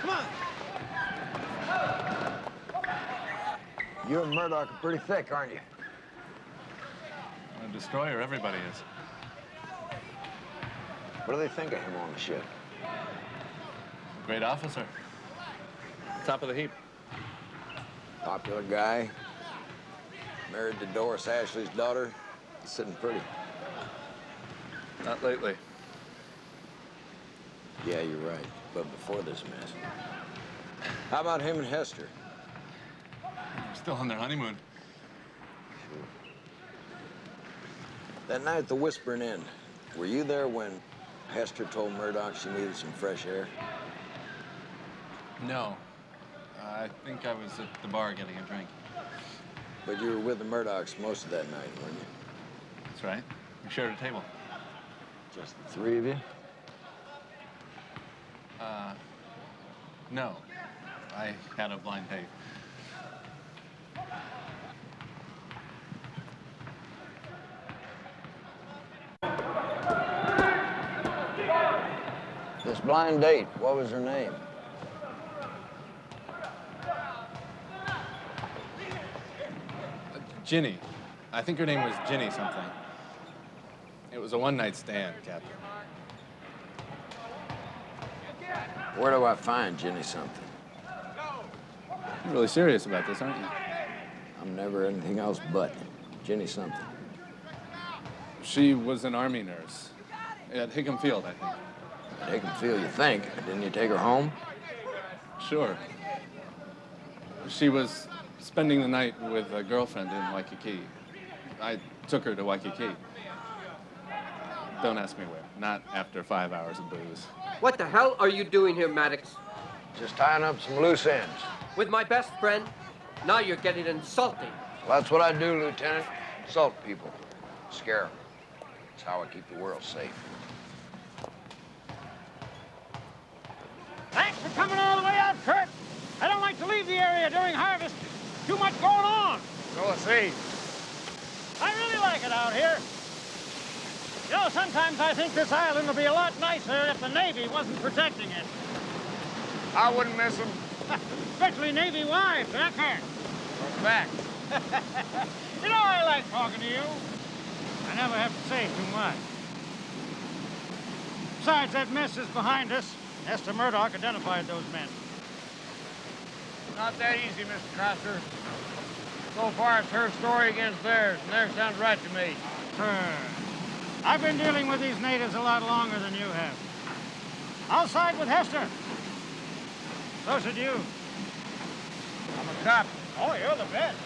Come on. You and Murdoch are pretty thick, aren't you? A destroyer, everybody is. What do they think of him on the ship? Great officer. Top of the heap. Popular guy. Married to Doris Ashley's daughter. He's sitting pretty. Not lately. Yeah, you're right. But before this mess. How about him and Hester? They're still on their honeymoon. That night at the Whispering Inn, were you there when Hester told Murdoch she needed some fresh air? No. I think I was at the bar getting a drink. But you were with the Murdochs most of that night, weren't you? That's right. We shared a table. Just the three of you? No. I had a blind date. This blind date, what was her name? Ginny. I think her name was Ginny something. It was a one-night stand, Captain. Where do I find Ginny something? You're really serious about this, aren't you? I'm never anything else but Ginny something. She was an Army nurse at Hickam Field, I think. At Hickam Field, you think? Didn't you take her home? Sure. She was spending the night with a girlfriend in Waikiki. I took her to Waikiki. Don't ask me where. Not after 5 hours of booze. What the hell are you doing here, Maddox? Just tying up some loose ends. With my best friend? Now you're getting insulting. Well, that's what I do, Lieutenant. Insult people. Scare them. It's how I keep the world safe. Thanks for coming all the way out, Kurt. I don't like to leave the area during harvest. Too much going on. Go see. I really like it out here. You know, sometimes I think this island would be a lot nicer if the Navy wasn't protecting it. I wouldn't miss them. Especially Navy wives, huh, Kurt? For fact. You know, I like talking to you. I never have to say too much. Besides, that mess is behind us. Hester Murdoch identified those men. Not that easy, Mr. Crosser. So far, it's her story against theirs, and theirs sounds right to me. I've been dealing with these natives a lot longer than you have. I'll side with Hester. So should you. I'm a cop. Oh, you're the best.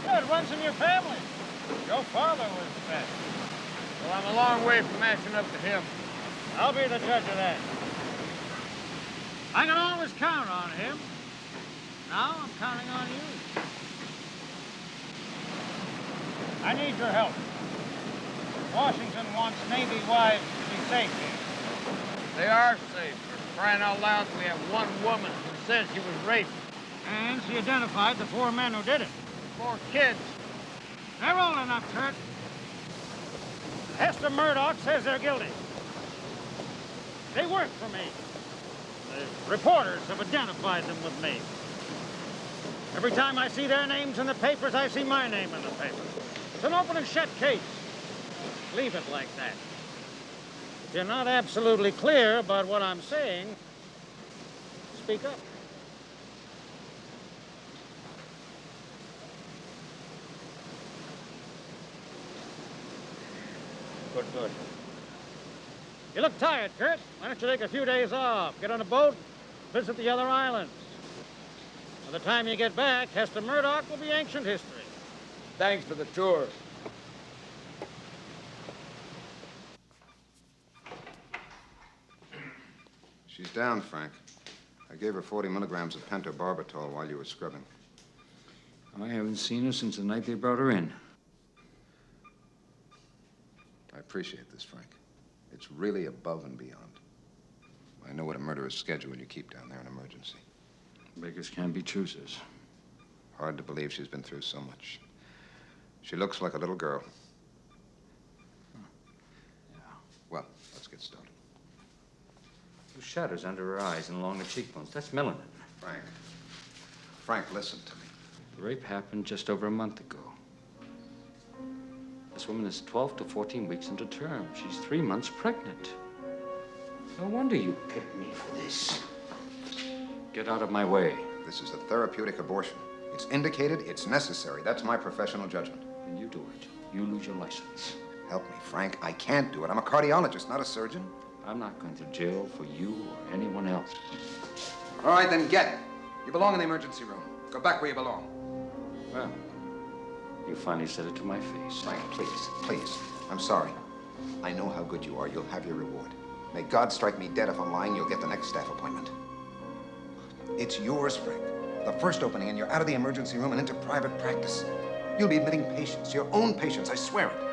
Yeah, it runs in your family. Your father was the best. Well, I'm a long way from matching up to him. I'll be the judge of that. I can always count on him. Now I'm counting on you. I need your help. Washington wants Navy wives to be safe here. They are safe. For crying out loud, we have one woman who says she was raped. And she identified the 4 men who did it. 4 kids. They're old enough, Kurt. Hester Murdoch says they're guilty. They work for me. The reporters have identified them with me. Every time I see their names in the papers, I see my name in the paper. It's an open and shut case. Leave it like that. If you're not absolutely clear about what I'm saying, speak up. Good. You look tired, Kurt. Why don't you take a few days off, get on a boat, visit the other islands? By the time you get back, Hester Murdoch will be ancient history. Thanks for the tour. She's down, Frank. I gave her 40 milligrams of pentobarbital while you were scrubbing. I haven't seen her since the night they brought her in. I appreciate this, Frank. It's really above and beyond. I know what a murderer's schedule you keep down there in emergency. Beggars can't be choosers. Hard to believe she's been through so much. She looks like a little girl. Yeah. Well, let's get started. shadows under her eyes and along the cheekbones. That's melanin. Frank, listen to me. The rape happened just over a month ago. This woman is 12 to 14 weeks into term. She's 3 months pregnant. No wonder you picked me for this. Get out of my way. This is a therapeutic abortion. It's indicated, it's necessary. That's my professional judgment. Then you do it. You lose your license. Help me, Frank. I can't do it. I'm a cardiologist, not a surgeon. I'm not going to jail for you or anyone else. All right, then get. You belong in the emergency room. Go back where you belong. Well, you finally said it to my face. Frank, please, please. I'm sorry. I know how good you are. You'll have your reward. May God strike me dead if I'm lying. You'll get the next staff appointment. It's yours, Frank. The first opening, and you're out of the emergency room and into private practice. You'll be admitting patients, your own patients. I swear it.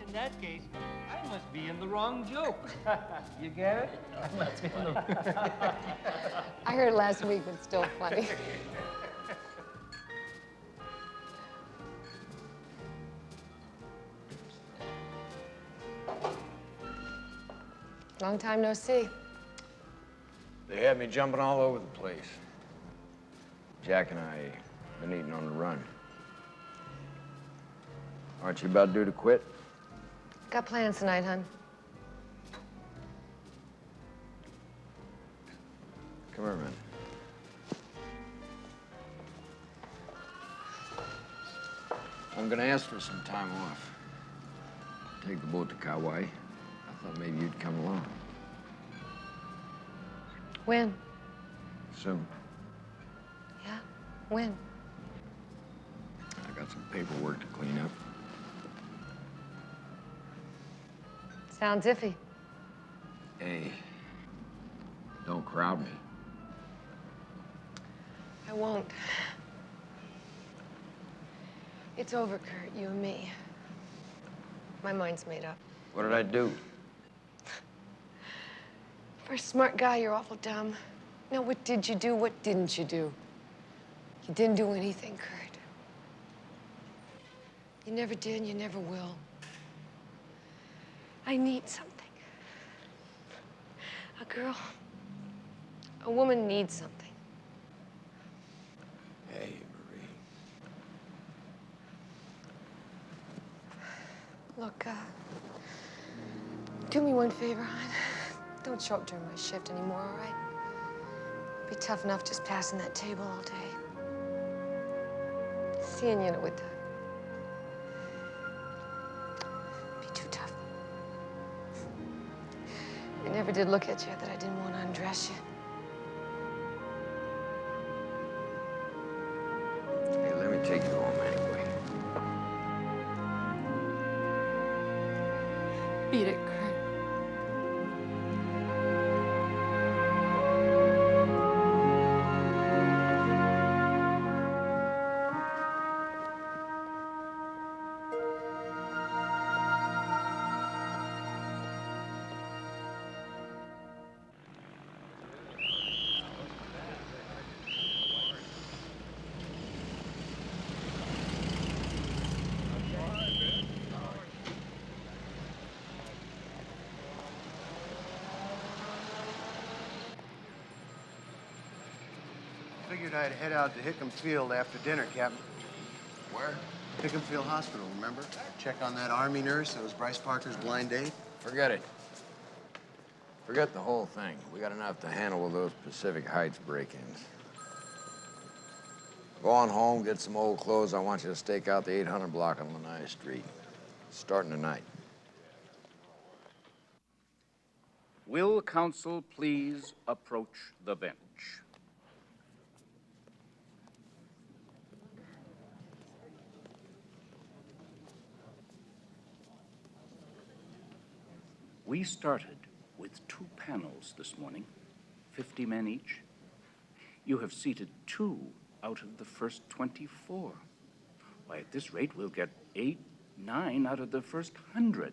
In that case, I must be in the wrong joke. You get it? I must be in the... I heard last week, but still funny. Long time no see. They had me jumping all over the place. Jack and I been eating on the run. Aren't you about due to quit? Got plans tonight, hon. Come here, man. I'm gonna ask for some time off. Take the boat to Kauai. I thought maybe you'd come along. When? Soon. Yeah, when? I got some paperwork to clean up. Sounds iffy. Hey, don't crowd me. I won't. It's over, Kurt, you and me. My mind's made up. What did I do? For a smart guy, you're awful dumb. Now, what did you do? What didn't you do? You didn't do anything, Kurt. You never did, and you never will. I need something. A girl, a woman needs something. Hey, Marie. Look, do me one favor, hon. Don't show up during my shift anymore, all right? Be tough enough just passing that table all day. Seeing you with Doug. Be too tough. I never did look at you that I didn't want to undress you. Hey, let me take you home anyway. Beat it, Kurt. Figured I'd head out to Hickam Field after dinner, Captain. Where? Hickam Field Hospital, remember? Check on that Army nurse that was Bryce Parker's blind date. Forget it. Forget the whole thing. We got enough to handle with those Pacific Heights break-ins. Go on home, get some old clothes. I want you to stake out the 800 block on Lanai Street. Starting tonight. Will counsel please approach the bench? We started with 2 panels this morning, 50 men each. You have seated 2 out of the first 24. Why, at this rate, we'll get 8, 9 out of the first 100.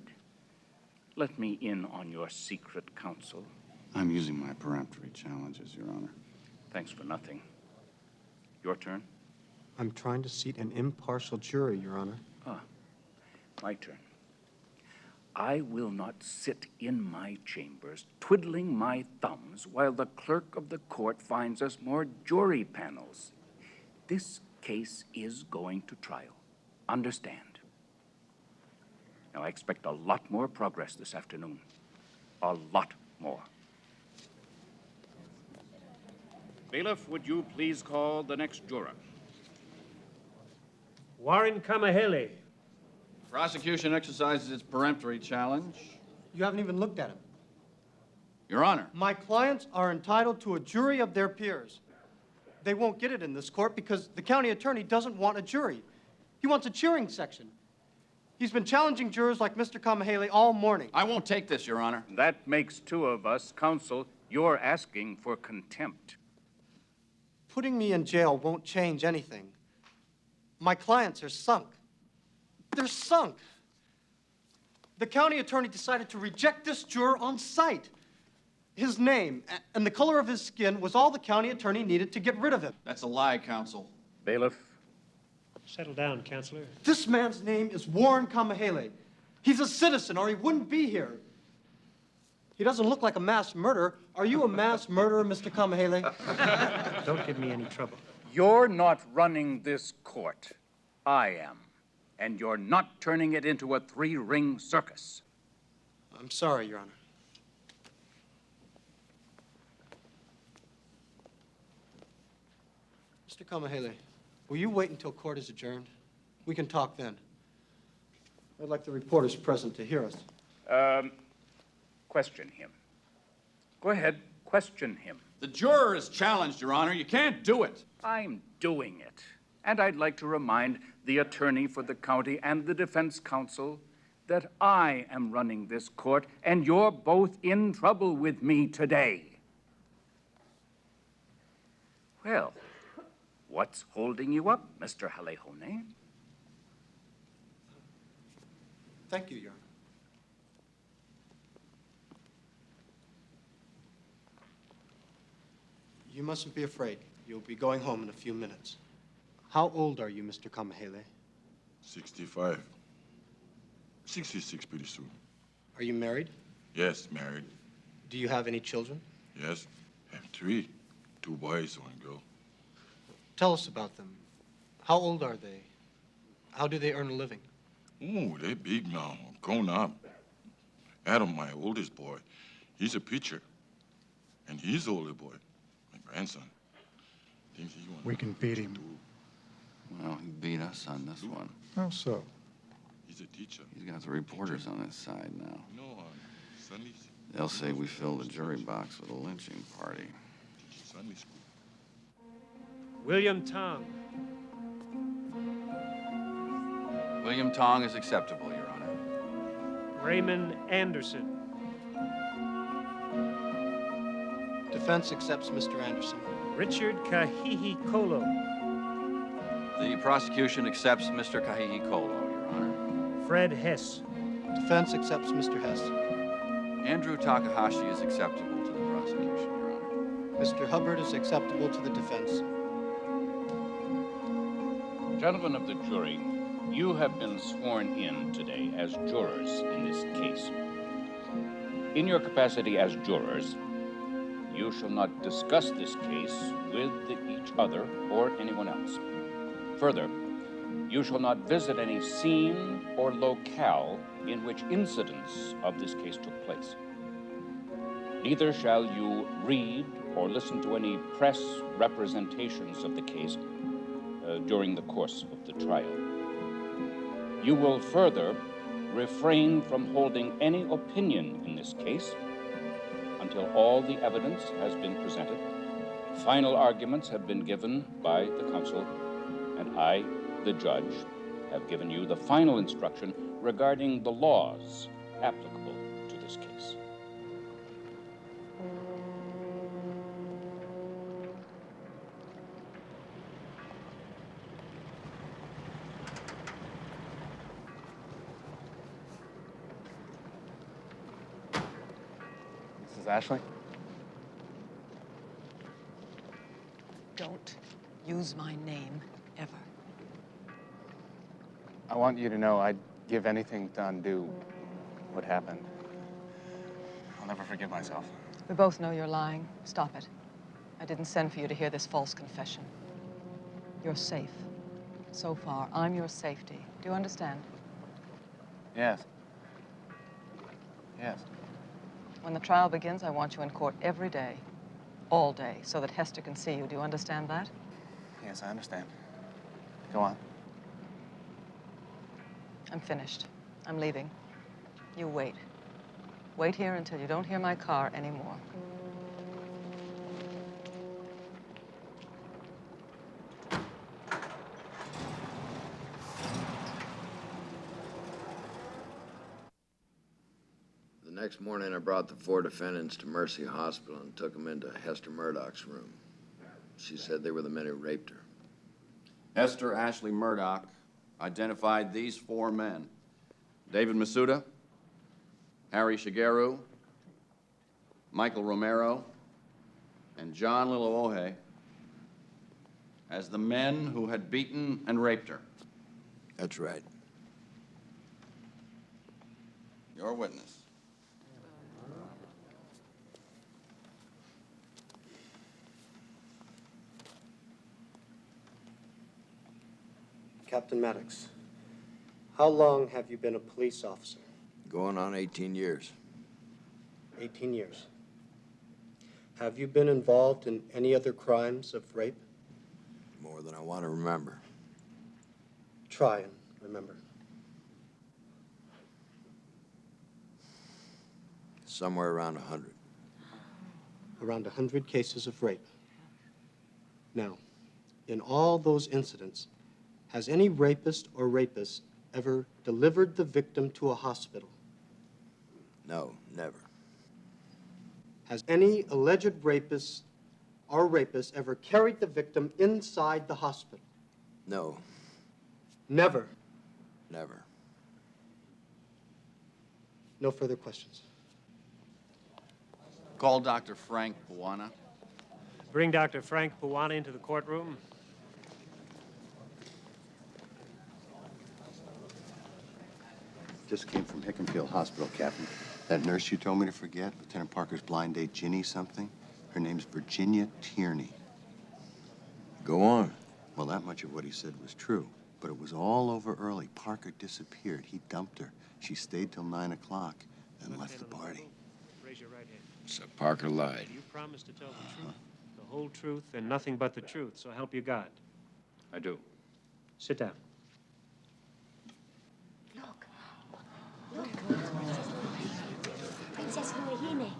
Let me in on your secret counsel. I'm using my peremptory challenges, Your Honor. Thanks for nothing. Your turn? I'm trying to seat an impartial jury, Your Honor. Ah, my turn. I will not sit in my chambers twiddling my thumbs while the clerk of the court finds us more jury panels. This case is going to trial. Understand? Now, I expect a lot more progress this afternoon. A lot more. Bailiff, would you please call the next juror? Warren Kamahele. Prosecution exercises its peremptory challenge. You haven't even looked at him. Your Honor. My clients are entitled to a jury of their peers. They won't get it in this court because the county attorney doesn't want a jury. He wants a cheering section. He's been challenging jurors like Mr. Kamahele all morning. I won't take this, Your Honor. That makes 2 of us. Counsel, you're asking for contempt. Putting me in jail won't change anything. My clients are sunk. They're sunk. The county attorney decided to reject this juror on sight. His name and the color of his skin was all the county attorney needed to get rid of him. That's a lie, counsel. Bailiff. Settle down, Counselor. This man's name is Warren Kamahele. He's a citizen, or he wouldn't be here. He doesn't look like a mass murderer. Are you a mass murderer, Mr. Kamahele? Don't give me any trouble. You're not running this court. I am. And you're not turning it into a 3-ring circus. I'm sorry, Your Honor. Mr. Kamahele, will you wait until court is adjourned? We can talk then. I'd like the reporters present to hear us. Question him. Go ahead, question him. The juror is challenged, Your Honor. You can't do it. I'm doing it. And I'd like to remind the attorney for the county and the defense counsel that I am running this court, and you're both in trouble with me today. Well, what's holding you up, Mr. Halehone? Thank you, Your Honor. You mustn't be afraid. You'll be going home in a few minutes. How old are you, Mr. Kamahele? 65. 66 pretty soon. Are you married? Yes, married. Do you have any children? Yes, have 3. 2 boys, 1 girl. Tell us about them. How old are they? How do they earn a living? Oh, they're big now, grown up. Adam, my oldest boy, he's a preacher. And he's the older boy, my grandson. Thinks he wants We can beat him. Well, he beat us on this one. How so? He's a teacher. He's got the reporters on his side now. No, Sunday. They'll say we filled the jury box with a lynching party. Sunday school. William Tong. William Tong is acceptable, Your Honor. Raymond Anderson. Defense accepts Mr. Anderson. Richard Kahihi Kolo. The prosecution accepts Mr. Kahihi Kolo, Your Honor. Fred Hess. Defense accepts Mr. Hess. Andrew Takahashi is acceptable to the prosecution, Your Honor. Mr. Hubbard is acceptable to the defense. Gentlemen of the jury, you have been sworn in today as jurors in this case. In your capacity as jurors, you shall not discuss this case with each other or anyone else. Further, you shall not visit any scene or locale in which incidents of this case took place. Neither shall you read or listen to any press representations of the case during the course of the trial. You will further refrain from holding any opinion in this case until all the evidence has been presented, final arguments have been given by the counsel, and I, the judge, have given you the final instruction regarding the laws applicable to this case. Mrs. Ashley? Don't use my name ever. I want you to know I'd give anything to undo what happened. I'll never forgive myself. We both know you're lying. Stop it. I didn't send for you to hear this false confession. You're safe. So far, I'm your safety. Do you understand? Yes. Yes. When the trial begins, I want you in court every day, all day, so that Hester can see you. Do you understand that? Yes, I understand. Go on. I'm finished. I'm leaving. You wait. Wait here until you don't hear my car anymore. The next morning, I brought the 4 defendants to Mercy Hospital and took them into Hester Murdoch's room. She said they were the men who raped her. Esther Ashley Murdoch identified these 4 men: David Masuda, Harry Shigeru, Michael Romero, and John Lilowohe as the men who had beaten and raped her. That's right. Your witness. Captain Maddox, how long have you been a police officer? Going on 18 years. 18 years. Have you been involved in any other crimes of rape? More than I want to remember. Try and remember. Somewhere around 100. Around 100 cases of rape. Now, in all those incidents, has any rapist or rapist ever delivered the victim to a hospital? No, never. Has any alleged rapist or rapist ever carried the victim inside the hospital? No, Never. never. No further questions. Call Dr. Frank Buwana. Bring Dr. Frank Buwana into the courtroom. Just came from Hickenfield Hospital, Captain. That nurse you told me to forget, Lieutenant Parker's blind date, Ginny something, her name's Virginia Tierney. Go on. Well, that much of what he said was true, but it was all over early. Parker disappeared. He dumped her. She stayed till 9 o'clock, then left the party. Raise your right hand. So Parker lied. You promise to tell the truth, the whole truth, and nothing but the truth, so help you God. I do. Sit down. Princess Luahine.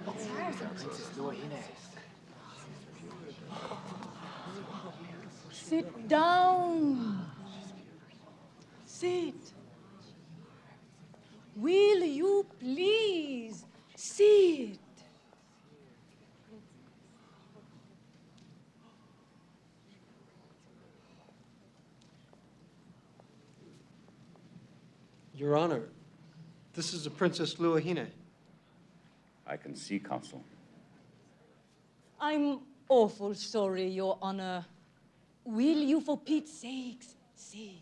It's hers. Princess Luahine. Sit down. Sit. Will you please sit? Your Honor, this is the Princess Luahine. I can see, Counsel. I'm awful sorry, Your Honor. Will you, for Pete's sakes, sit?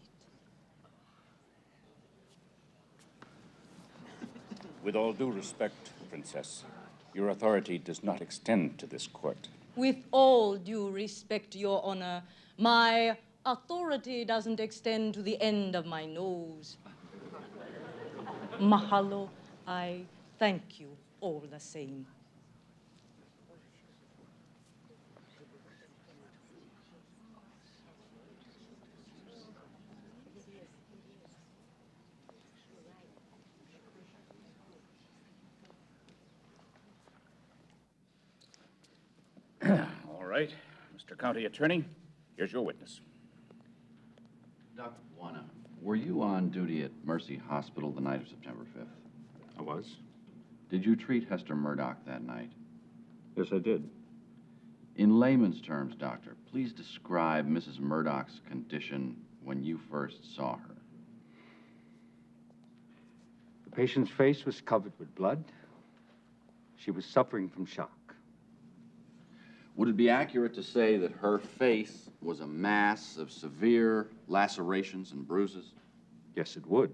With all due respect, Princess, your authority does not extend to this court. With all due respect, Your Honor, my authority doesn't extend to the end of my nose. Mahalo, I thank you all the same. All right, Mr. County Attorney, here's your witness. Dr. Buwana, were you on duty at Mercy Hospital the night of September 5th? I was. Did you treat Hester Murdoch that night? Yes, I did. In layman's terms, Doctor, please describe Mrs. Murdoch's condition when you first saw her. The patient's face was covered with blood. She was suffering from shock. Would it be accurate to say that her face was a mass of severe lacerations and bruises? Yes, it would.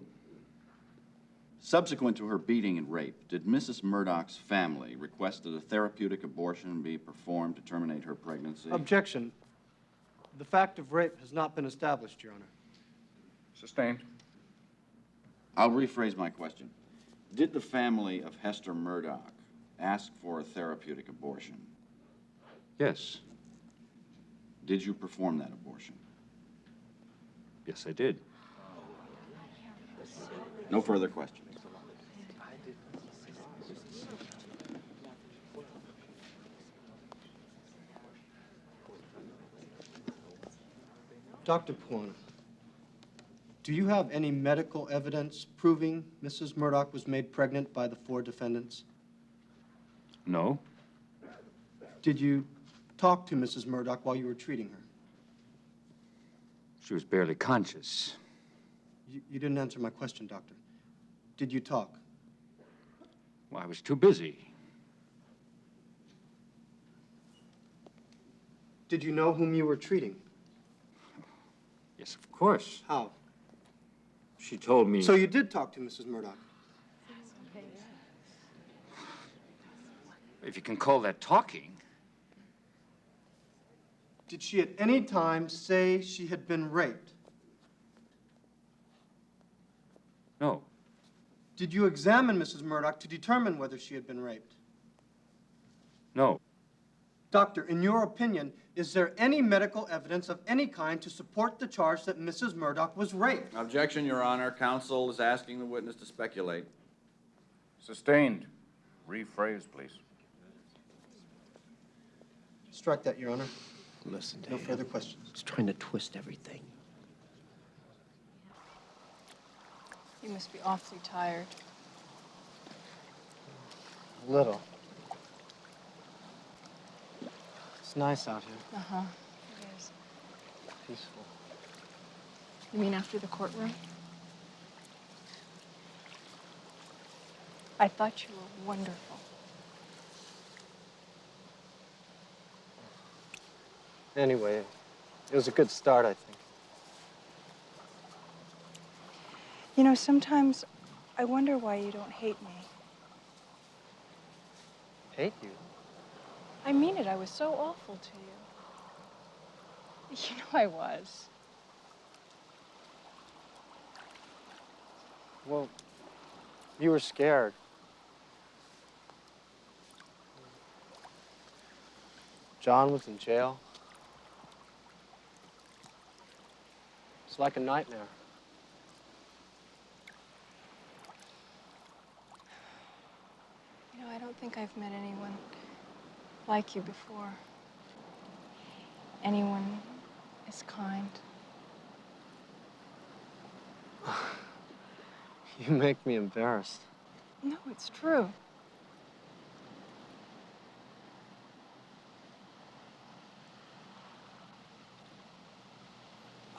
Subsequent to her beating and rape, did Mrs. Murdoch's family request that a therapeutic abortion be performed to terminate her pregnancy? Objection. The fact of rape has not been established, Your Honor. Sustained. I'll rephrase my question. Did the family of Hester Murdoch ask for a therapeutic abortion? Yes. Did you perform that abortion? Yes, I did. No further questions. Dr. Puana, do you have any medical evidence proving Mrs. Murdoch was made pregnant by the 4 defendants? No. Did you talk to Mrs. Murdoch while you were treating her? She was barely conscious. You didn't answer my question, Doctor. Did you talk? Well, I was too busy. Did you know whom you were treating? Yes, of course. How? She told me. So you did talk to Mrs. Murdoch? If you can call that talking. Did she at any time say she had been raped? No. Did you examine Mrs. Murdoch to determine whether she had been raped? No. Doctor, in your opinion, is there any medical evidence of any kind to support the charge that Mrs. Murdoch was raped? Objection, Your Honor. Counsel is asking the witness to speculate. Sustained. Rephrase, please. Strike that, Your Honor. Listen to No him. further questions. He's trying to twist everything. You must be awfully tired. A little. It's nice out here. Uh-huh. It is. Peaceful. You mean after the courtroom? I thought you were wonderful. Anyway, it was a good start, I think. You know, sometimes I wonder why you don't hate me. Hate you? I mean it. I was so awful to you. You know I was. Well, you were scared. John was in jail. It's like a nightmare. You know, I don't think I've met anyone like you before. Anyone as kind. You make me embarrassed. No, it's true.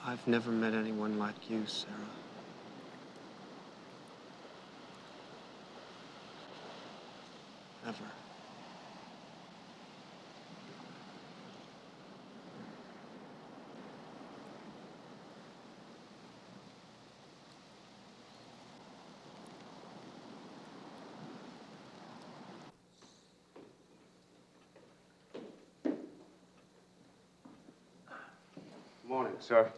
I've never met anyone like you, Sarah. Ever. Morning, sir.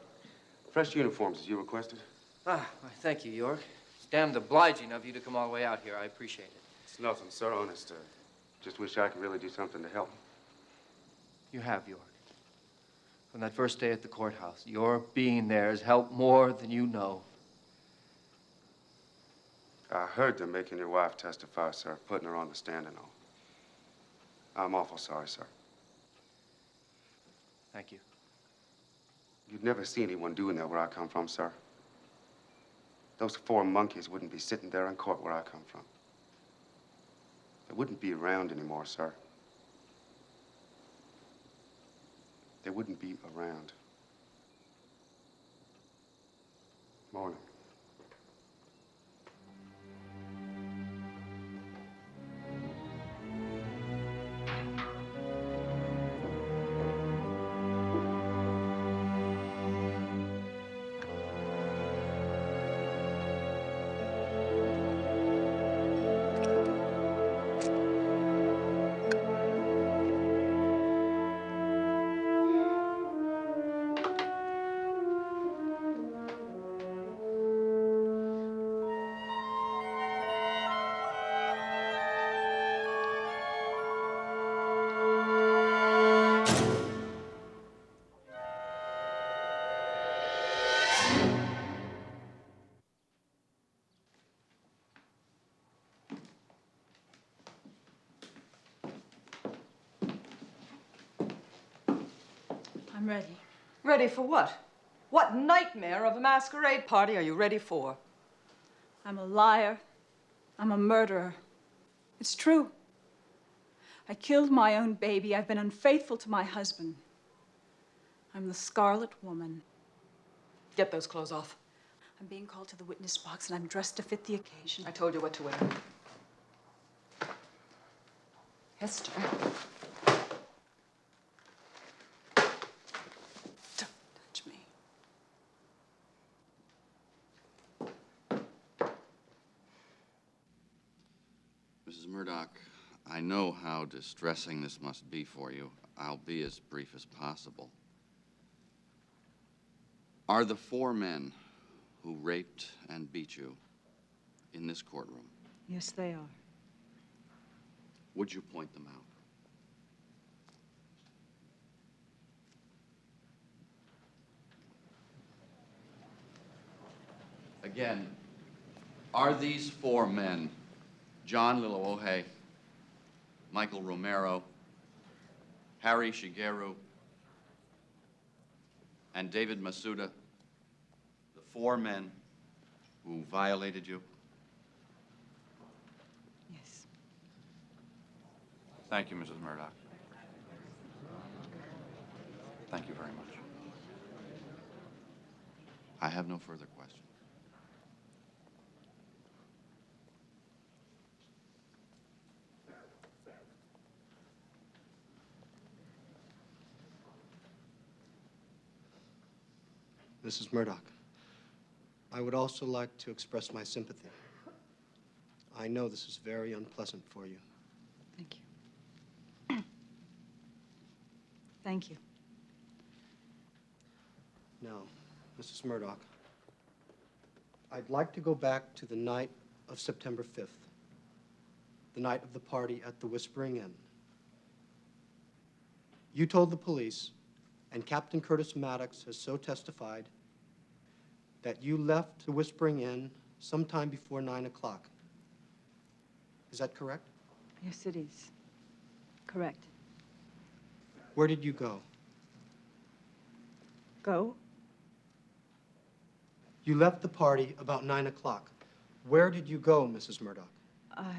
Fresh uniforms, as you requested. Why, thank you, York. It's damned obliging of you to come all the way out here. I appreciate it. It's nothing, sir, honest. Just wish I could really do something to help. You have, York. From that first day at the courthouse, your being there has helped more than you know. I heard them making your wife testify, sir, putting her on the stand and all. I'm awful sorry, sir. Thank you. You'd never see anyone doing that where I come from, sir. Those 4 monkeys wouldn't be sitting there in court where I come from. They wouldn't be around anymore, sir. They wouldn't be around. Morning. I'm ready. Ready for what? What nightmare of a masquerade party are you ready for? I'm a liar. I'm a murderer. It's true. I killed my own baby. I've been unfaithful to my husband. I'm the Scarlet Woman. Get those clothes off. I'm being called to the witness box and I'm dressed to fit the occasion. I told you what to wear. Hester. Don't touch me. Mrs. Murdoch, I know how distressing this must be for you. I'll be as brief as possible. Are the 4 men who raped and beat you in this courtroom? Yes, they are. Would you point them out? Again, are these 4 men John Lilowohe, Michael Romero, Harry Shigeru, and David Masuda, the 4 men who violated you? Yes. Thank you, Mrs. Murdoch. Thank you very much. I have no further questions. Mrs. Murdoch, I would also like to express my sympathy. I know this is very unpleasant for you. Thank you. Thank you. Now, Mrs. Murdoch, I'd like to go back to the night of September 5th, the night of the party at the Whispering Inn. You told the police, and Captain Curtis Maddox has so testified, that you left the Whispering Inn sometime before 9 o'clock. Is that correct? Yes, it is. Correct. Where did you go? Go? You left the party about 9 o'clock. Where did you go, Mrs. Murdoch? I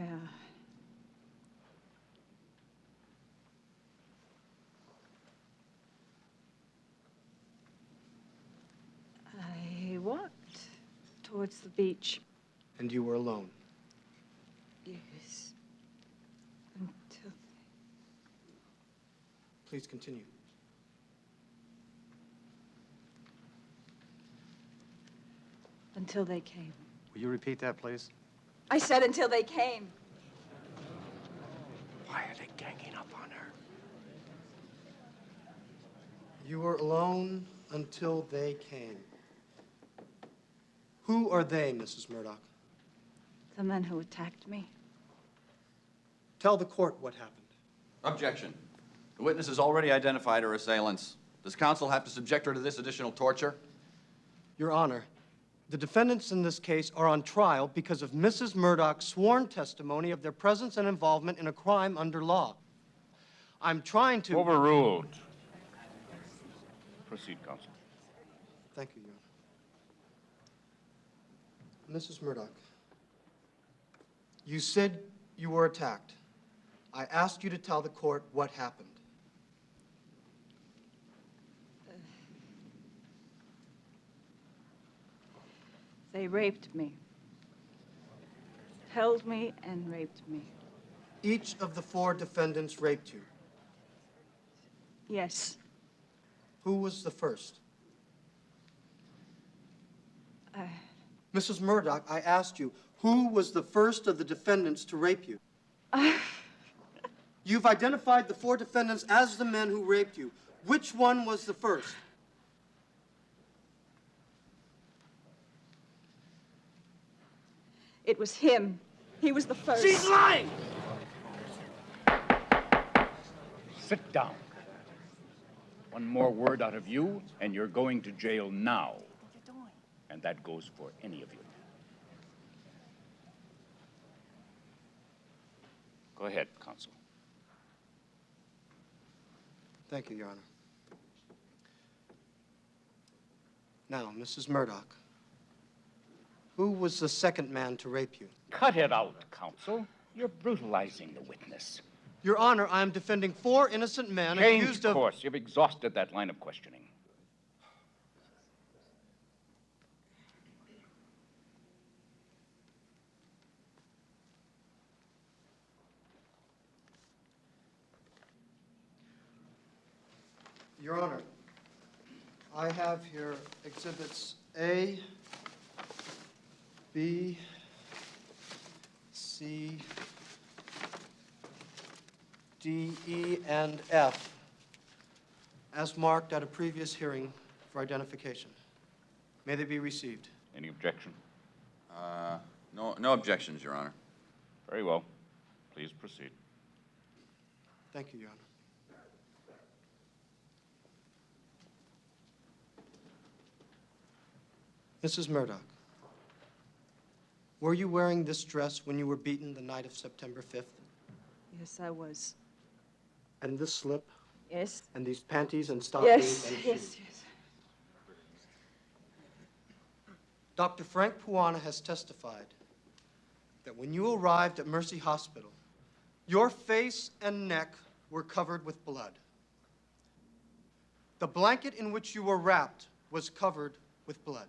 walked towards the beach. And you were alone? Yes. Until... Please continue. Until they came. Will you repeat that, please? I said until they came. Why are they ganging up on her? You were alone until they came. Who are they, Mrs. Murdoch? The men who attacked me. Tell the court what happened. Objection. The witness has already identified her assailants. Does counsel have to subject her to this additional torture? Your Honor, the defendants in this case are on trial because of Mrs. Murdoch's sworn testimony of their presence and involvement in a crime under law. I'm trying to... Overruled. Proceed, counsel. Thank you, Your Honor. Mrs. Murdoch, you said you were attacked. I asked you to tell the court what happened. They raped me. Held me and raped me. Each of the 4 defendants raped you. Yes. Who was the first? Mrs. Murdoch, I asked you, who was the first of the defendants to rape you? You've identified the 4 defendants as the men who raped you. Which one was the first? It was him. He was the first. She's lying! Sit down. One more word out of you, and you're going to jail now. What are you doing? And that goes for any of you. Go ahead, counsel. Thank you, Your Honor. Now, Mrs. Murdoch, who was the second man to rape you? Cut it out, counsel. You're brutalizing the witness. Your Honor, I am defending 4 innocent men Change accused of... course. You've exhausted that line of questioning. Your Honor, I have here exhibits A, B, C, D, E, and F, as marked at a previous hearing for identification. May they be received? Any objection? No objections, Your Honor. Very well. Please proceed. Thank you, Your Honor. Mrs. Murdoch, were you wearing this dress when you were beaten the night of September 5th? Yes, I was. And this slip? Yes. And these panties and stockings Yes, and shoes? yes. Dr. Frank Puana has testified that when you arrived at Mercy Hospital, your face and neck were covered with blood. The blanket in which you were wrapped was covered with blood.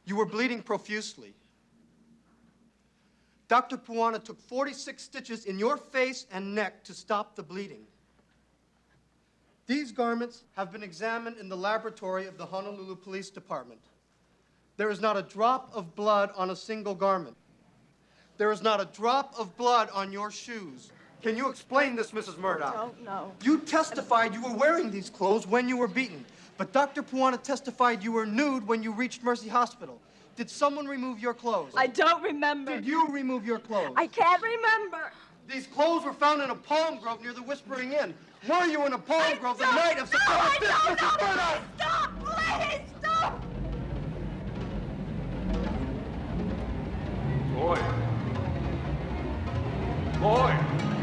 You were bleeding profusely. Dr. Puana took 46 stitches in your face and neck to stop the bleeding. These garments have been examined in the laboratory of the Honolulu Police Department. There is not a drop of blood on a single garment. There is not a drop of blood on your shoes. Can you explain this, Mrs. Murdoch? I don't know. You testified you were wearing these clothes when you were beaten, but Dr. Puana testified you were nude when you reached Mercy Hospital. Did someone remove your clothes? I don't remember. Did you remove your clothes? I can't remember. These clothes were found in a palm grove near the Whispering Inn. Were you in a palm grove the night of September 5th, Mrs. Murdoch? Stop, please, stop. Boy. Boy.